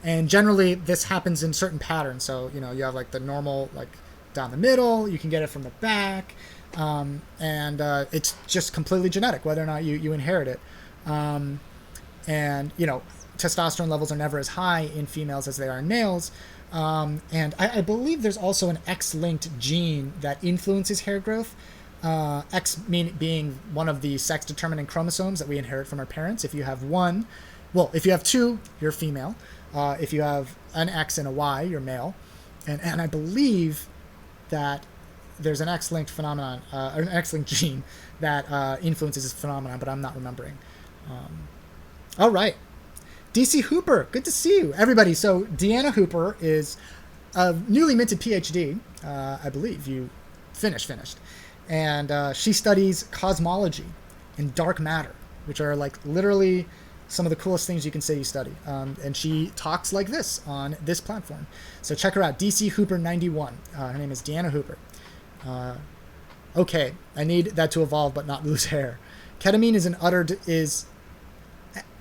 And generally, this happens in certain patterns. So, you have like the normal, like down the middle, you can get it from the back, and it's just completely genetic, whether or not you inherit it. And, testosterone levels are never as high in females as they are in males. And I believe there's also an X-linked gene that influences hair growth. X being one of the sex-determining chromosomes that we inherit from our parents. If you have if you have two, you're female. If you have an X and a Y, you're male. And I believe that there's an X-linked phenomenon, or an X-linked gene that influences this phenomenon, but I'm not remembering. All right. DC Hooper, good to see you. Everybody, so Deanna Hooper is a newly minted PhD. I believe you finished. And she studies cosmology and dark matter, which are like literally some of the coolest things you can say you study. And she talks like this on this platform. So check her out, DC Hooper 91. Her name is Deanna Hooper. Okay, I need that to evolve but not lose hair. Ketamine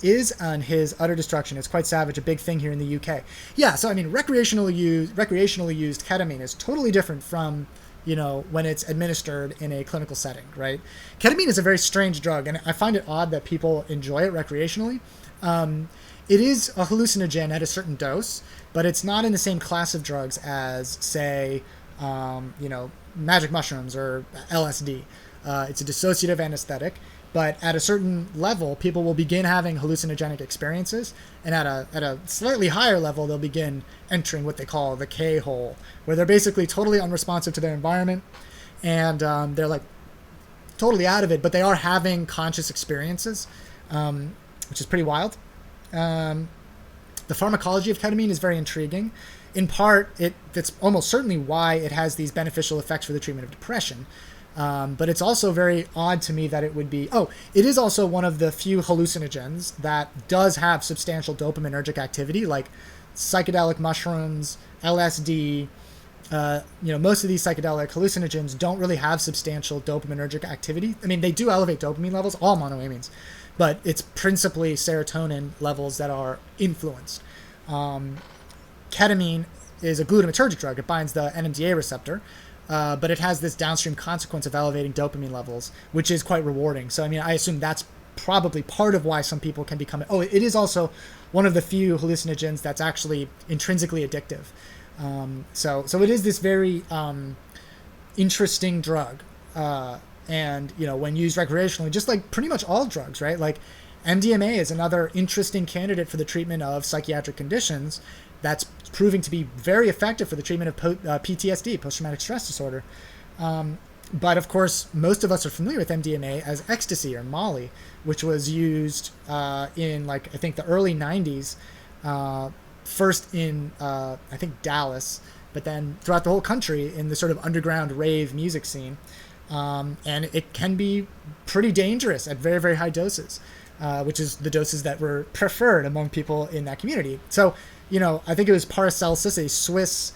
is on his utter destruction. It's quite savage, a big thing here in the UK. Yeah, so I mean, recreationally used ketamine is totally different from when it's administered in a clinical setting, right? Ketamine is a very strange drug, and I find it odd that people enjoy it recreationally. It is a hallucinogen at a certain dose, but it's not in the same class of drugs as, say, magic mushrooms or LSD. It's a dissociative anesthetic, but at a certain level, people will begin having hallucinogenic experiences, and at a slightly higher level, they'll begin entering what they call the K-hole, where they're basically totally unresponsive to their environment, and they're like totally out of it, but they are having conscious experiences, which is pretty wild. The pharmacology of ketamine is very intriguing. In part, that's almost certainly why it has these beneficial effects for the treatment of depression. But it's also very odd to me that it would be... it is also one of the few hallucinogens that does have substantial dopaminergic activity, like psychedelic mushrooms, LSD. Most of these psychedelic hallucinogens don't really have substantial dopaminergic activity. I mean, they do elevate dopamine levels, all monoamines, but it's principally serotonin levels that are influenced. Ketamine is a glutamatergic drug. It binds the NMDA receptor. But it has this downstream consequence of elevating dopamine levels, which is quite rewarding. So, I mean, I assume that's probably part of why some people can become... it is also one of the few hallucinogens that's actually intrinsically addictive. So it is this very interesting drug. And, when used recreationally, just like pretty much all drugs, right? Like MDMA is another interesting candidate for the treatment of psychiatric conditions that's proving to be very effective for the treatment of PTSD, post-traumatic stress disorder. But of course, most of us are familiar with MDMA as ecstasy or Molly, which was used in like I think the early '90s, first in I think Dallas, but then throughout the whole country in the sort of underground rave music scene. And it can be pretty dangerous at very, very high doses, which is the doses that were preferred among people in that community. So, I think it was Paracelsus, a Swiss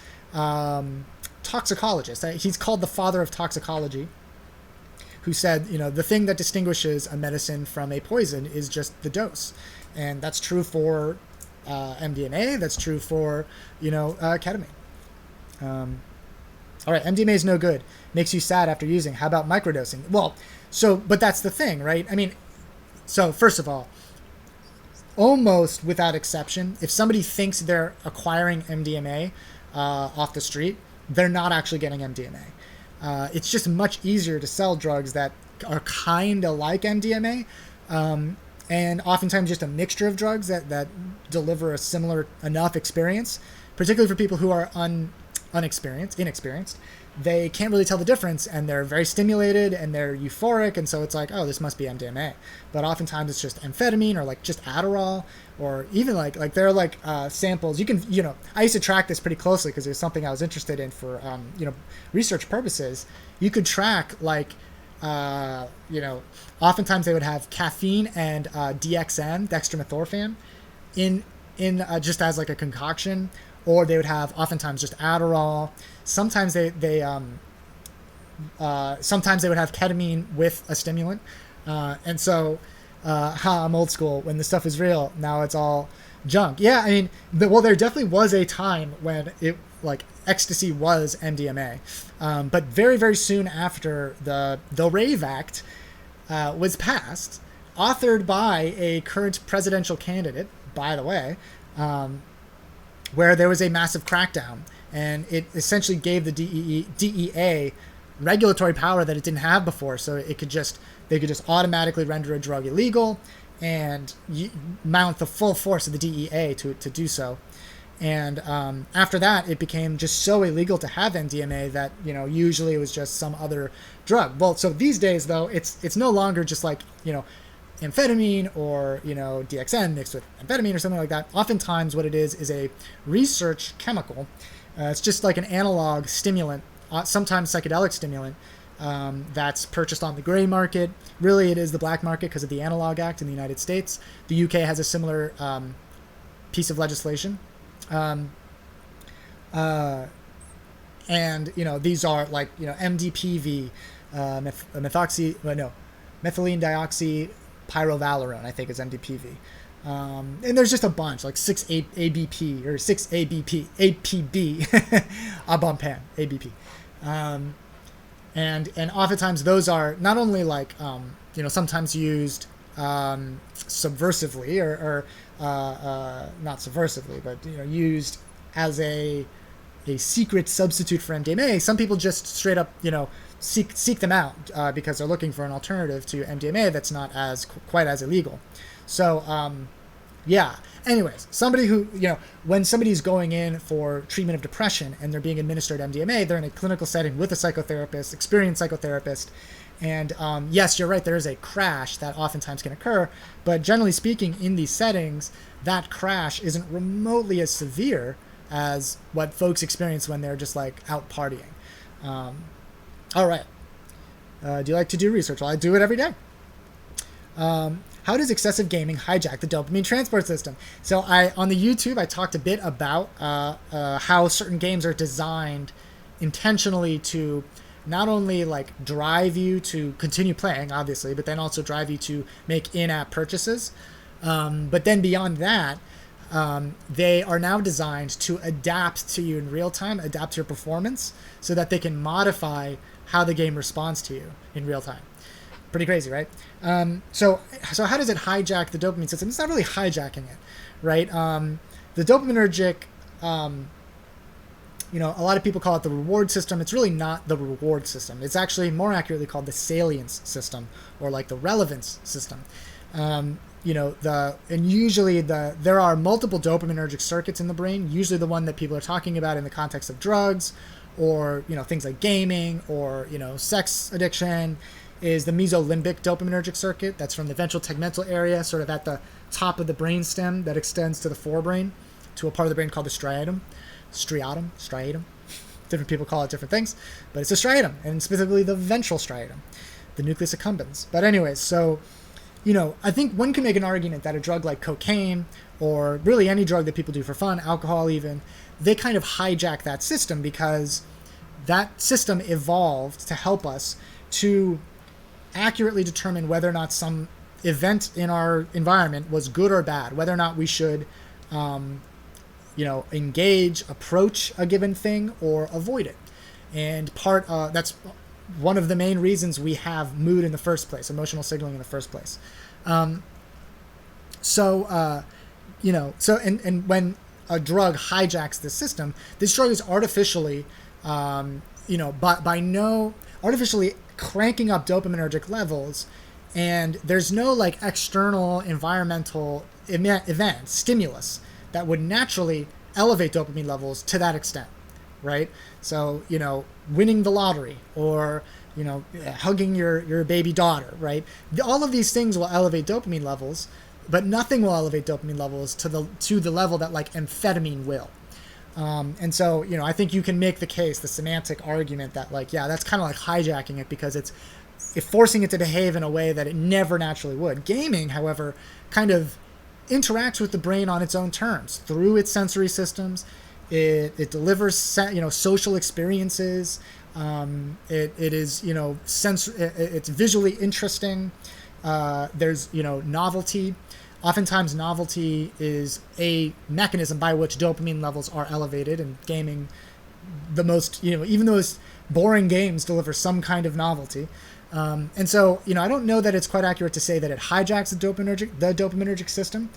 toxicologist. He's called the father of toxicology, who said, the thing that distinguishes a medicine from a poison is just the dose. And that's true for MDMA. That's true for, ketamine. All right, MDMA is no good. Makes you sad after using. How about microdosing? Well, but that's the thing, right? I mean, so first of all, almost without exception, if somebody thinks they're acquiring MDMA off the street, they're not actually getting MDMA. It's just much easier to sell drugs that are kind of like MDMA, and oftentimes just a mixture of drugs that deliver a similar enough experience, particularly for people who are inexperienced. They can't really tell the difference, and they're very stimulated and they're euphoric, and so it's like, oh, this must be MDMA. But oftentimes it's just amphetamine or like just Adderall, or even like there are like samples. You can, I used to track this pretty closely because it was something I was interested in for research purposes. You could track like oftentimes they would have caffeine and DXN, dextromethorphan, in just as like a concoction. Or they would have oftentimes just Adderall. Sometimes sometimes they would have ketamine with a stimulant. And so, I'm old school. When the stuff is real, now it's all junk. Yeah, I mean, there definitely was a time when ecstasy was MDMA. But very, very soon after the Rave Act was passed, authored by a current presidential candidate, by the way, where there was a massive crackdown, and it essentially gave the DEA regulatory power that it didn't have before. So they could just automatically render a drug illegal and mount the full force of the DEA to do so. And after that, it became just so illegal to have MDMA that usually it was just some other drug. Well, so these days though, it's no longer just like amphetamine or DXN mixed with amphetamine or something like that. Oftentimes what it is a research chemical. It's just like an analog stimulant, sometimes psychedelic stimulant, that's purchased on the gray market. Really it is the black market because of the Analog Act in the United States. The UK has a similar piece of legislation. And these are like MDPV, methylene dioxy pyrovalerone, I think is MDPV. And there's just a bunch, like 6-ABP or 6-ABP, APB, Abampan, ABP. And oftentimes those are not only like, sometimes used subversively or not subversively, but used as a secret substitute for MDMA. Some people just straight up, seek them out because they're looking for an alternative to MDMA that's not quite as illegal. So, yeah. Anyways, somebody who, when somebody's going in for treatment of depression and they're being administered MDMA, they're in a clinical setting with a psychotherapist, experienced psychotherapist. And yes, you're right, there is a crash that oftentimes can occur. But generally speaking, in these settings, that crash isn't remotely as severe as what folks experience when they're just like out partying. All right. Do you like to do research? Well, I do it every day. How does excessive gaming hijack the dopamine transport system? So on the YouTube, I talked a bit about how certain games are designed intentionally to not only like drive you to continue playing, obviously, but then also drive you to make in-app purchases. But then beyond that, they are now designed to adapt to you in real time, adapt to your performance, so that they can modify how the game responds to you in real time. Pretty crazy, right? So how does it hijack the dopamine system? It's not really hijacking it, right? The dopaminergic, a lot of people call it the reward system. It's really not the reward system. It's actually more accurately called the salience system, or like the relevance system. Usually there are multiple dopaminergic circuits in the brain. Usually the one that people are talking about in the context of drugs or things like gaming or sex addiction is the mesolimbic dopaminergic circuit that's from the ventral tegmental area, sort of at the top of the brainstem that extends to the forebrain, to a part of the brain called the striatum. Different people call it different things, but it's a striatum, and specifically the ventral striatum, the nucleus accumbens. But anyways, so I think one can make an argument that a drug like cocaine, or really any drug that people do for fun, alcohol even, they kind of hijack that system, because that system evolved to help us to accurately determine whether or not some event in our environment was good or bad, whether or not we should engage, approach a given thing, or avoid it. And that's one of the main reasons we have mood in the first place, emotional signaling in the first place. So when a drug hijacks the system, this drug is artificially, artificially cranking up dopaminergic levels, and there's no like external environmental event, stimulus, that would naturally elevate dopamine levels to that extent, right? So, winning the lottery, or, hugging your baby daughter, right? All of these things will elevate dopamine levels, but nothing will elevate dopamine levels to the level that like amphetamine will. And so, I think you can make the case, the semantic argument that like, yeah, that's kind of like hijacking it, because it's forcing it to behave in a way that it never naturally would. Gaming, however, kind of interacts with the brain on its own terms through its sensory systems. It delivers social experiences. It is it's visually interesting. There's novelty. Oftentimes novelty is a mechanism by which dopamine levels are elevated, and gaming, the most even those boring games deliver some kind of novelty. And so, I don't know that it's quite accurate to say that it hijacks the dopaminergic system.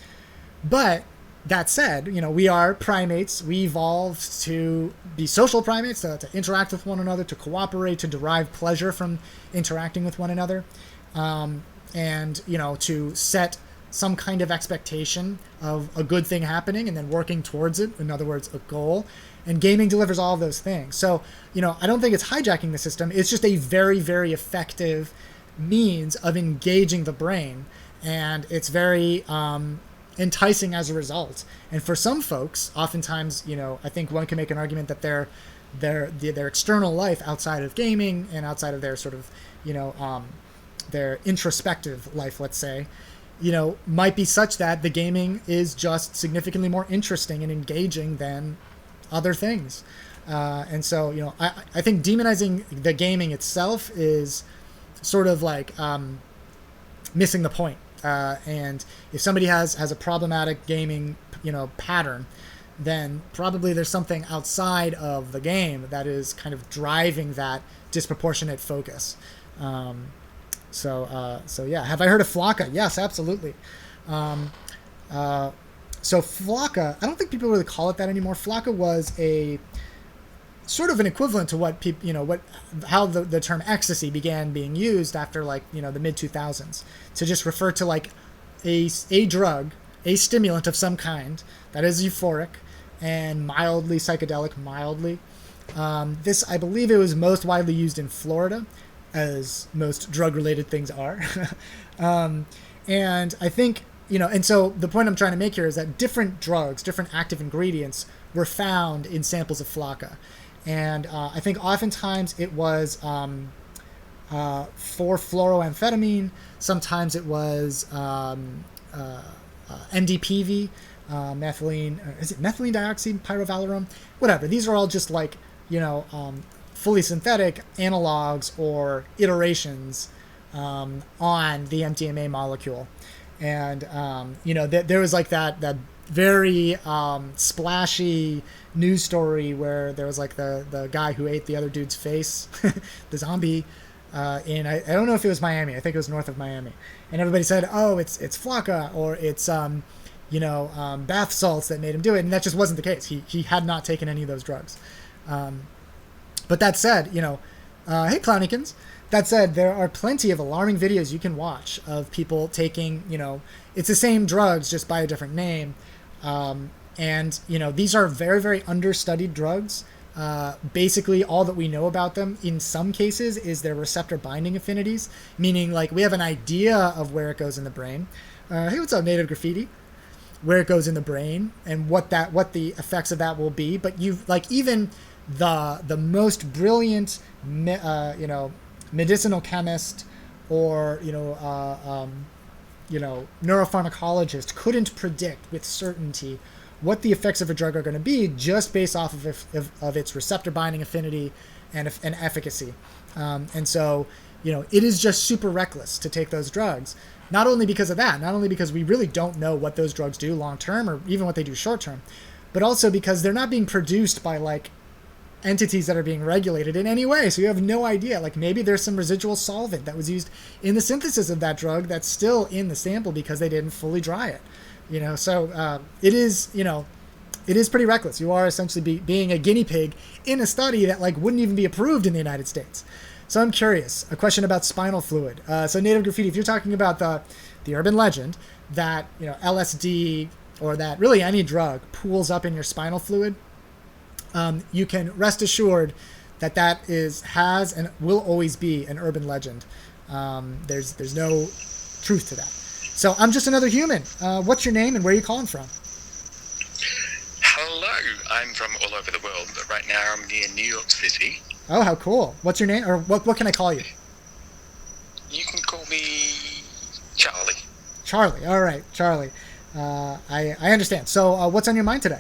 But that said, we are primates. We evolved to be social primates, to interact with one another, to cooperate, to derive pleasure from interacting with one another, and, to set some kind of expectation of a good thing happening and then working towards it. In other words, a goal. And gaming delivers all of those things. So, I don't think it's hijacking the system. It's just a very, very effective means of engaging the brain. And it's very enticing as a result. And for some folks, oftentimes, I think one can make an argument that their external life outside of gaming and outside of their sort of, their introspective life, let's say, might be such that the gaming is just significantly more interesting and engaging than other things. And so, I think demonizing the gaming itself is sort of like missing the point. And if somebody has a problematic gaming, pattern, then probably there's something outside of the game that is kind of driving that disproportionate focus. So yeah. Have I heard of Flocka? Yes, absolutely. So Flocka, I don't think people really call it that anymore. Flocka was a sort of an equivalent to what people, how the term ecstasy began being used after like, the mid 2000s, to just refer to like a drug, a stimulant of some kind that is euphoric and mildly psychedelic, this, I believe it was most widely used in Florida, as most drug related things are. And I think, and so the point I'm trying to make here is that different drugs, different active ingredients were found in samples of Flocka. And I think oftentimes it was for fluoroamphetamine. Sometimes it was MDPV, methylene, is it methylene dioxide, pyrovalerone? Whatever. These are all just like, fully synthetic analogs or iterations on the MDMA molecule. And, there was like that very splashy news story where there was like the guy who ate the other dude's face, the zombie, in, I don't know if it was Miami. I think it was north of Miami. And everybody said, oh, it's Flocka, or it's, bath salts that made him do it. And that just wasn't the case. He had not taken any of those drugs. But that said, hey, Clownykins, that said, there are plenty of alarming videos you can watch of people taking, it's the same drugs, just by a different name. And, these are very, very understudied drugs. Basically, all that we know about them in some cases is their receptor binding affinities, meaning like we have an idea of where it goes in the brain. Hey, what's up, Native Graffiti? Where it goes in the brain and what the effects of that will be. But you like even the most brilliant medicinal chemist or neuropharmacologist couldn't predict with certainty what the effects of a drug are going to be just based off of its receptor binding affinity and efficacy. And so, it is just super reckless to take those drugs. Not only because of that, not only because we really don't know what those drugs do long term or even what they do short term, but also because they're not being produced by like entities that are being regulated in any way. So you have no idea. Like maybe there's some residual solvent that was used in the synthesis of that drug that's still in the sample because they didn't fully dry it. So it is pretty reckless. You are essentially being a guinea pig in a study that like wouldn't even be approved in the United States. So I'm curious, a question about spinal fluid. So Native Graffiti, if you're talking about the urban legend that LSD or that really any drug pools up in your spinal fluid, you can rest assured that has and will always be an urban legend. There's no truth to that. So I'm just another human. What's your name and where are you calling from? Hello, I'm from all over the world, but right now I'm near New York City. Oh, how cool. What's your name? Or what can I call you? You can call me Charlie. Charlie. All right, Charlie. I understand. So what's on your mind today?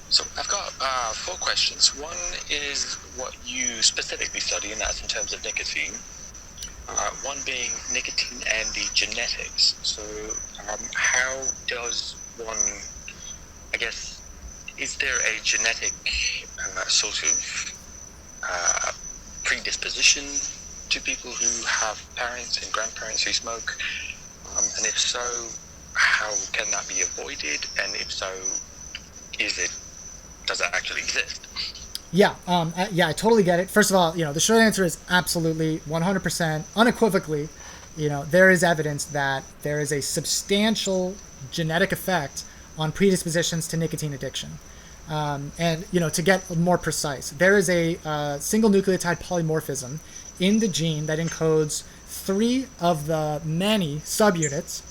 So I've got 4 questions. One is what you specifically study, and that's in terms of nicotine. One being nicotine and the genetics. So how does one, I guess, is there a genetic sort of predisposition to people who have parents and grandparents who smoke? And if so, how can that be avoided? And if so, does it actually exist? Yeah, I totally get it. First of all, the short answer is absolutely, 100%, unequivocally, there is evidence that there is a substantial genetic effect on predispositions to nicotine addiction. And to get more precise, there is a single nucleotide polymorphism in the gene that encodes 3 of the many subunits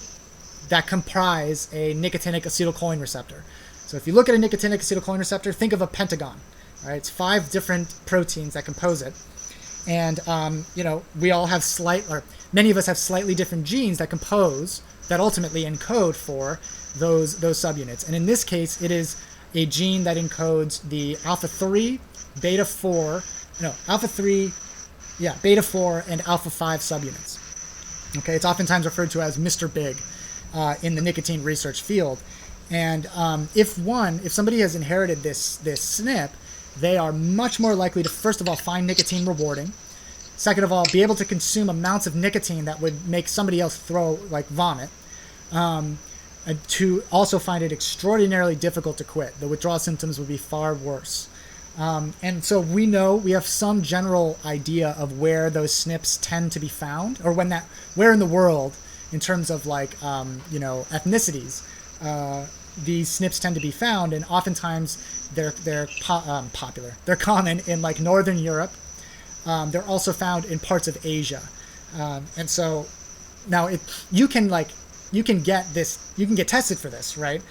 that comprise a nicotinic acetylcholine receptor. So if you look at a nicotinic acetylcholine receptor, think of a pentagon. All right, it's 5 different proteins that compose it, and we all have many of us have slightly different genes that ultimately encode for those subunits. And in this case, it is a gene that encodes the alpha 3, beta 4, beta 4 and alpha 5 subunits. Okay, it's oftentimes referred to as Mr. Big in the nicotine research field. And if somebody has inherited this SNP, they are much more likely to, first of all, find nicotine rewarding. Second of all, be able to consume amounts of nicotine that would make somebody else vomit. And to also find it extraordinarily difficult to quit. The withdrawal symptoms would be far worse. And so we have some general idea of where those SNPs tend to be found, or where in the world, in terms of ethnicities, these SNPs tend to be found, and oftentimes they're popular. They're common in Northern Europe. They're also found in parts of Asia, and so now you can get tested for this, right?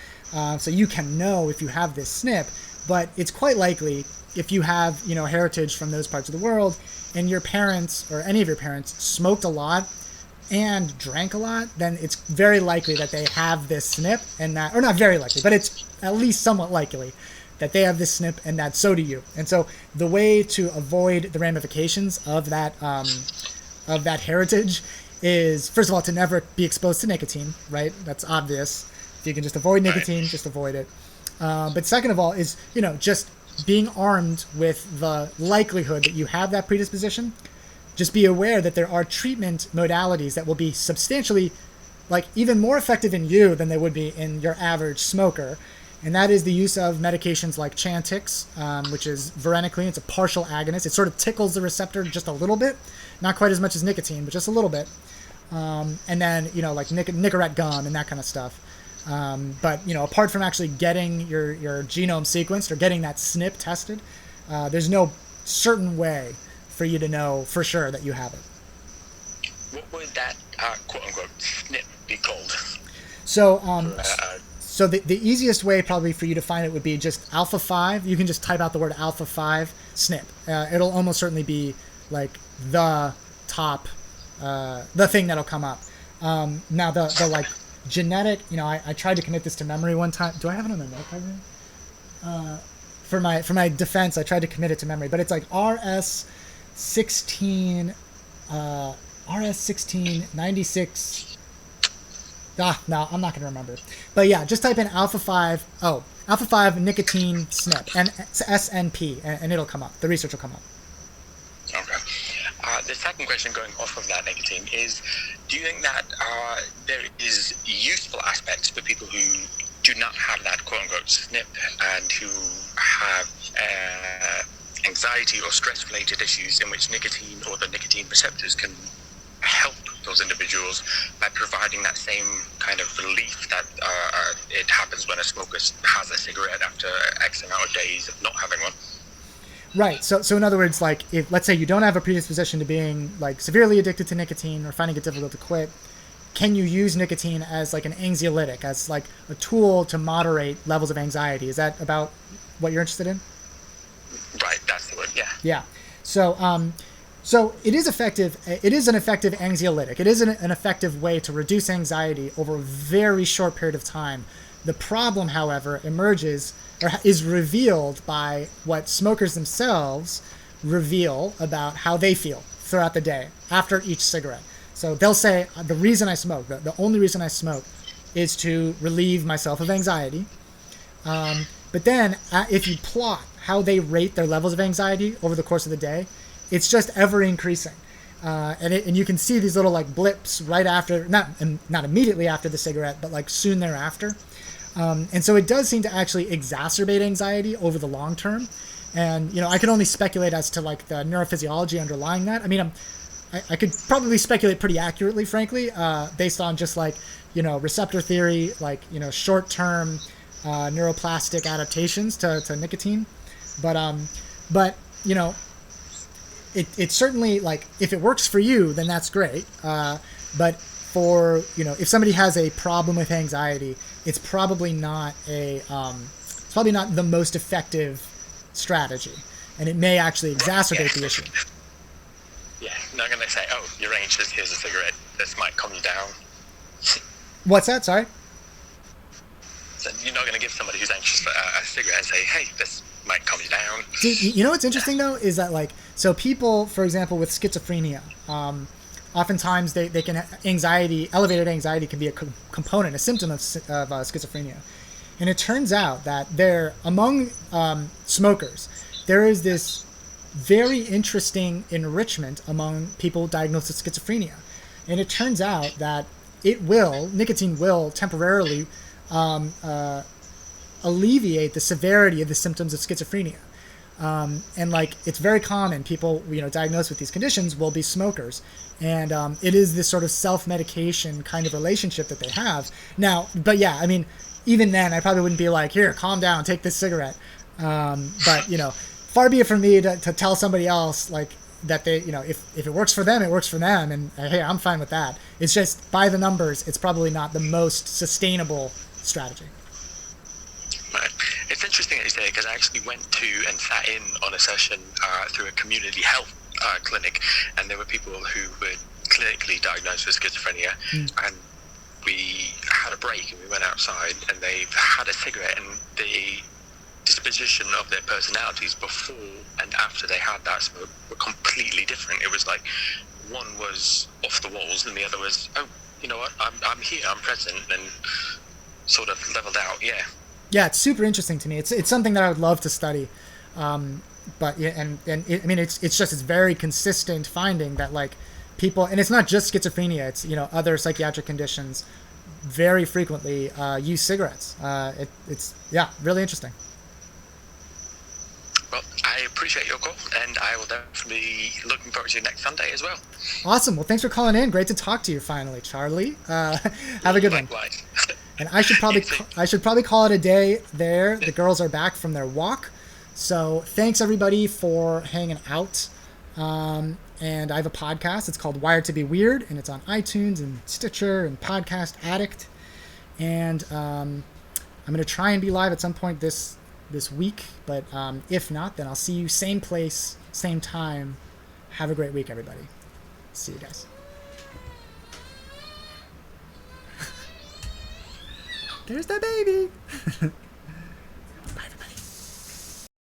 So you can know if you have this SNP, but it's quite likely if you have heritage from those parts of the world, and your parents or any of your parents smoked a lot and drank a lot, then it's very likely that they have this SNP, and that, or not very likely, but it's at least somewhat likely that they have this SNP, and that so do you. And so the way to avoid the ramifications of that heritage is, first of all, to never be exposed to nicotine, right? That's obvious. If you can just avoid nicotine, just avoid it. But second of all is, just being armed with the likelihood that you have that predisposition. Just be aware that there are treatment modalities that will be substantially, even more effective in you than they would be in your average smoker. And that is the use of medications like Chantix, which is varenicline. It's a partial agonist. It sort of tickles the receptor just a little bit. Not quite as much as nicotine, but just a little bit. And then, Nicorette gum and that kind of stuff. But, apart from actually getting your genome sequenced or getting that SNP tested, There's no certain way for you to know for sure that you have it. What would that quote-unquote snip be called? So, so the easiest way probably for you to find it would be just alpha 5. You can just type out the word alpha 5 SNP. It'll almost certainly be like the top, the thing that'll come up. Now the like genetic, I tried to commit this to memory one time. Do I have it on the notepad here? For my defense, I tried to commit it to memory, but it's like RS16, RS1696. No, I'm not going to remember. But yeah, just type in alpha 5 nicotine SNP, and SNP, and it'll come up. The research will come up. Okay. The second question going off of that nicotine is, do you think that there is useful aspects for people who do not have that quote-unquote SNP and who have anxiety or stress-related issues in which nicotine or the nicotine receptors can help those individuals by providing that same kind of relief that it happens when a smoker has a cigarette after X amount of days of not having one? Right. So in other words, like if let's say you don't have a predisposition to being like severely addicted to nicotine or finding it difficult to quit, can you use nicotine as like an anxiolytic, as like a tool to moderate levels of anxiety? Is that about what you're interested in? Right. That's the word. Yeah. Yeah. So it is effective. It is an effective anxiolytic. It is an effective way to reduce anxiety over a very short period of time. The problem, however, emerges or is revealed by what smokers themselves reveal about how they feel throughout the day after each cigarette. So they'll say, the reason I smoke, the only reason I smoke is to relieve myself of anxiety. But then if you plot how they rate their levels of anxiety over the course of the day, it's just ever increasing. And you can see these little like blips right after, not immediately after the cigarette, but like soon thereafter. And so it does seem to actually exacerbate anxiety over the long term. And, I can only speculate as to like the neurophysiology underlying that. I mean, I could probably speculate pretty accurately, frankly, based on just like, receptor theory, like, short-term neuroplastic adaptations to nicotine. But it's certainly like, if it works for you, then that's great. But for, if somebody has a problem with anxiety, it's probably not the most effective strategy, and it may actually exacerbate the issue. Yeah, not going to say, oh, you're anxious, here's a cigarette, this might calm you down. What's that? Sorry? So you're not going to give somebody who's anxious a cigarette and say, hey, this might calm you down. Dude, what's interesting, though, is that, like, so people, for example, with schizophrenia, oftentimes they can, elevated anxiety can be a component, a symptom of schizophrenia. And it turns out that among smokers, there is this very interesting enrichment among people diagnosed with schizophrenia. And it turns out that nicotine will temporarily alleviate the severity of the symptoms of schizophrenia. And like, it's very common, people, diagnosed with these conditions will be smokers. And it is this sort of self-medication kind of relationship that they have. Now, but yeah, I mean, even then, I probably wouldn't be like, here, calm down, take this cigarette. But, far be it from me to tell somebody else, like, that they, if it works for them, it works for them. And hey, I'm fine with that. It's just, by the numbers, it's probably not the most sustainable strategy. Right. It's interesting that you say, because I actually went to and sat in on a session through a community health clinic, and there were people who were clinically diagnosed with schizophrenia, and we had a break and we went outside and they had a cigarette, and the disposition of their personalities before and after they had that smoke were completely different. It was like one was off the walls and the other was, oh, you know what, I'm here, I'm present, and sort of leveled out. Yeah, it's super interesting to me. It's something that I would love to study. But yeah, it's very consistent finding that like people, and it's not just schizophrenia, it's other psychiatric conditions very frequently use cigarettes. It's really interesting. Well, I appreciate your call, and I will definitely be looking forward to next Sunday as well. Awesome. Well, thanks for calling in. Great to talk to you finally, Charlie. Have a good one. And I should probably call it a day there. The girls are back from their walk. So thanks everybody for hanging out. And I have a podcast. It's called Wired to Be Weird, and it's on iTunes and Stitcher and Podcast Addict. And I'm going to try and be live at some point this week, but if not, then I'll see you same place, same time. Have a great week, everybody. See you guys. There's the baby.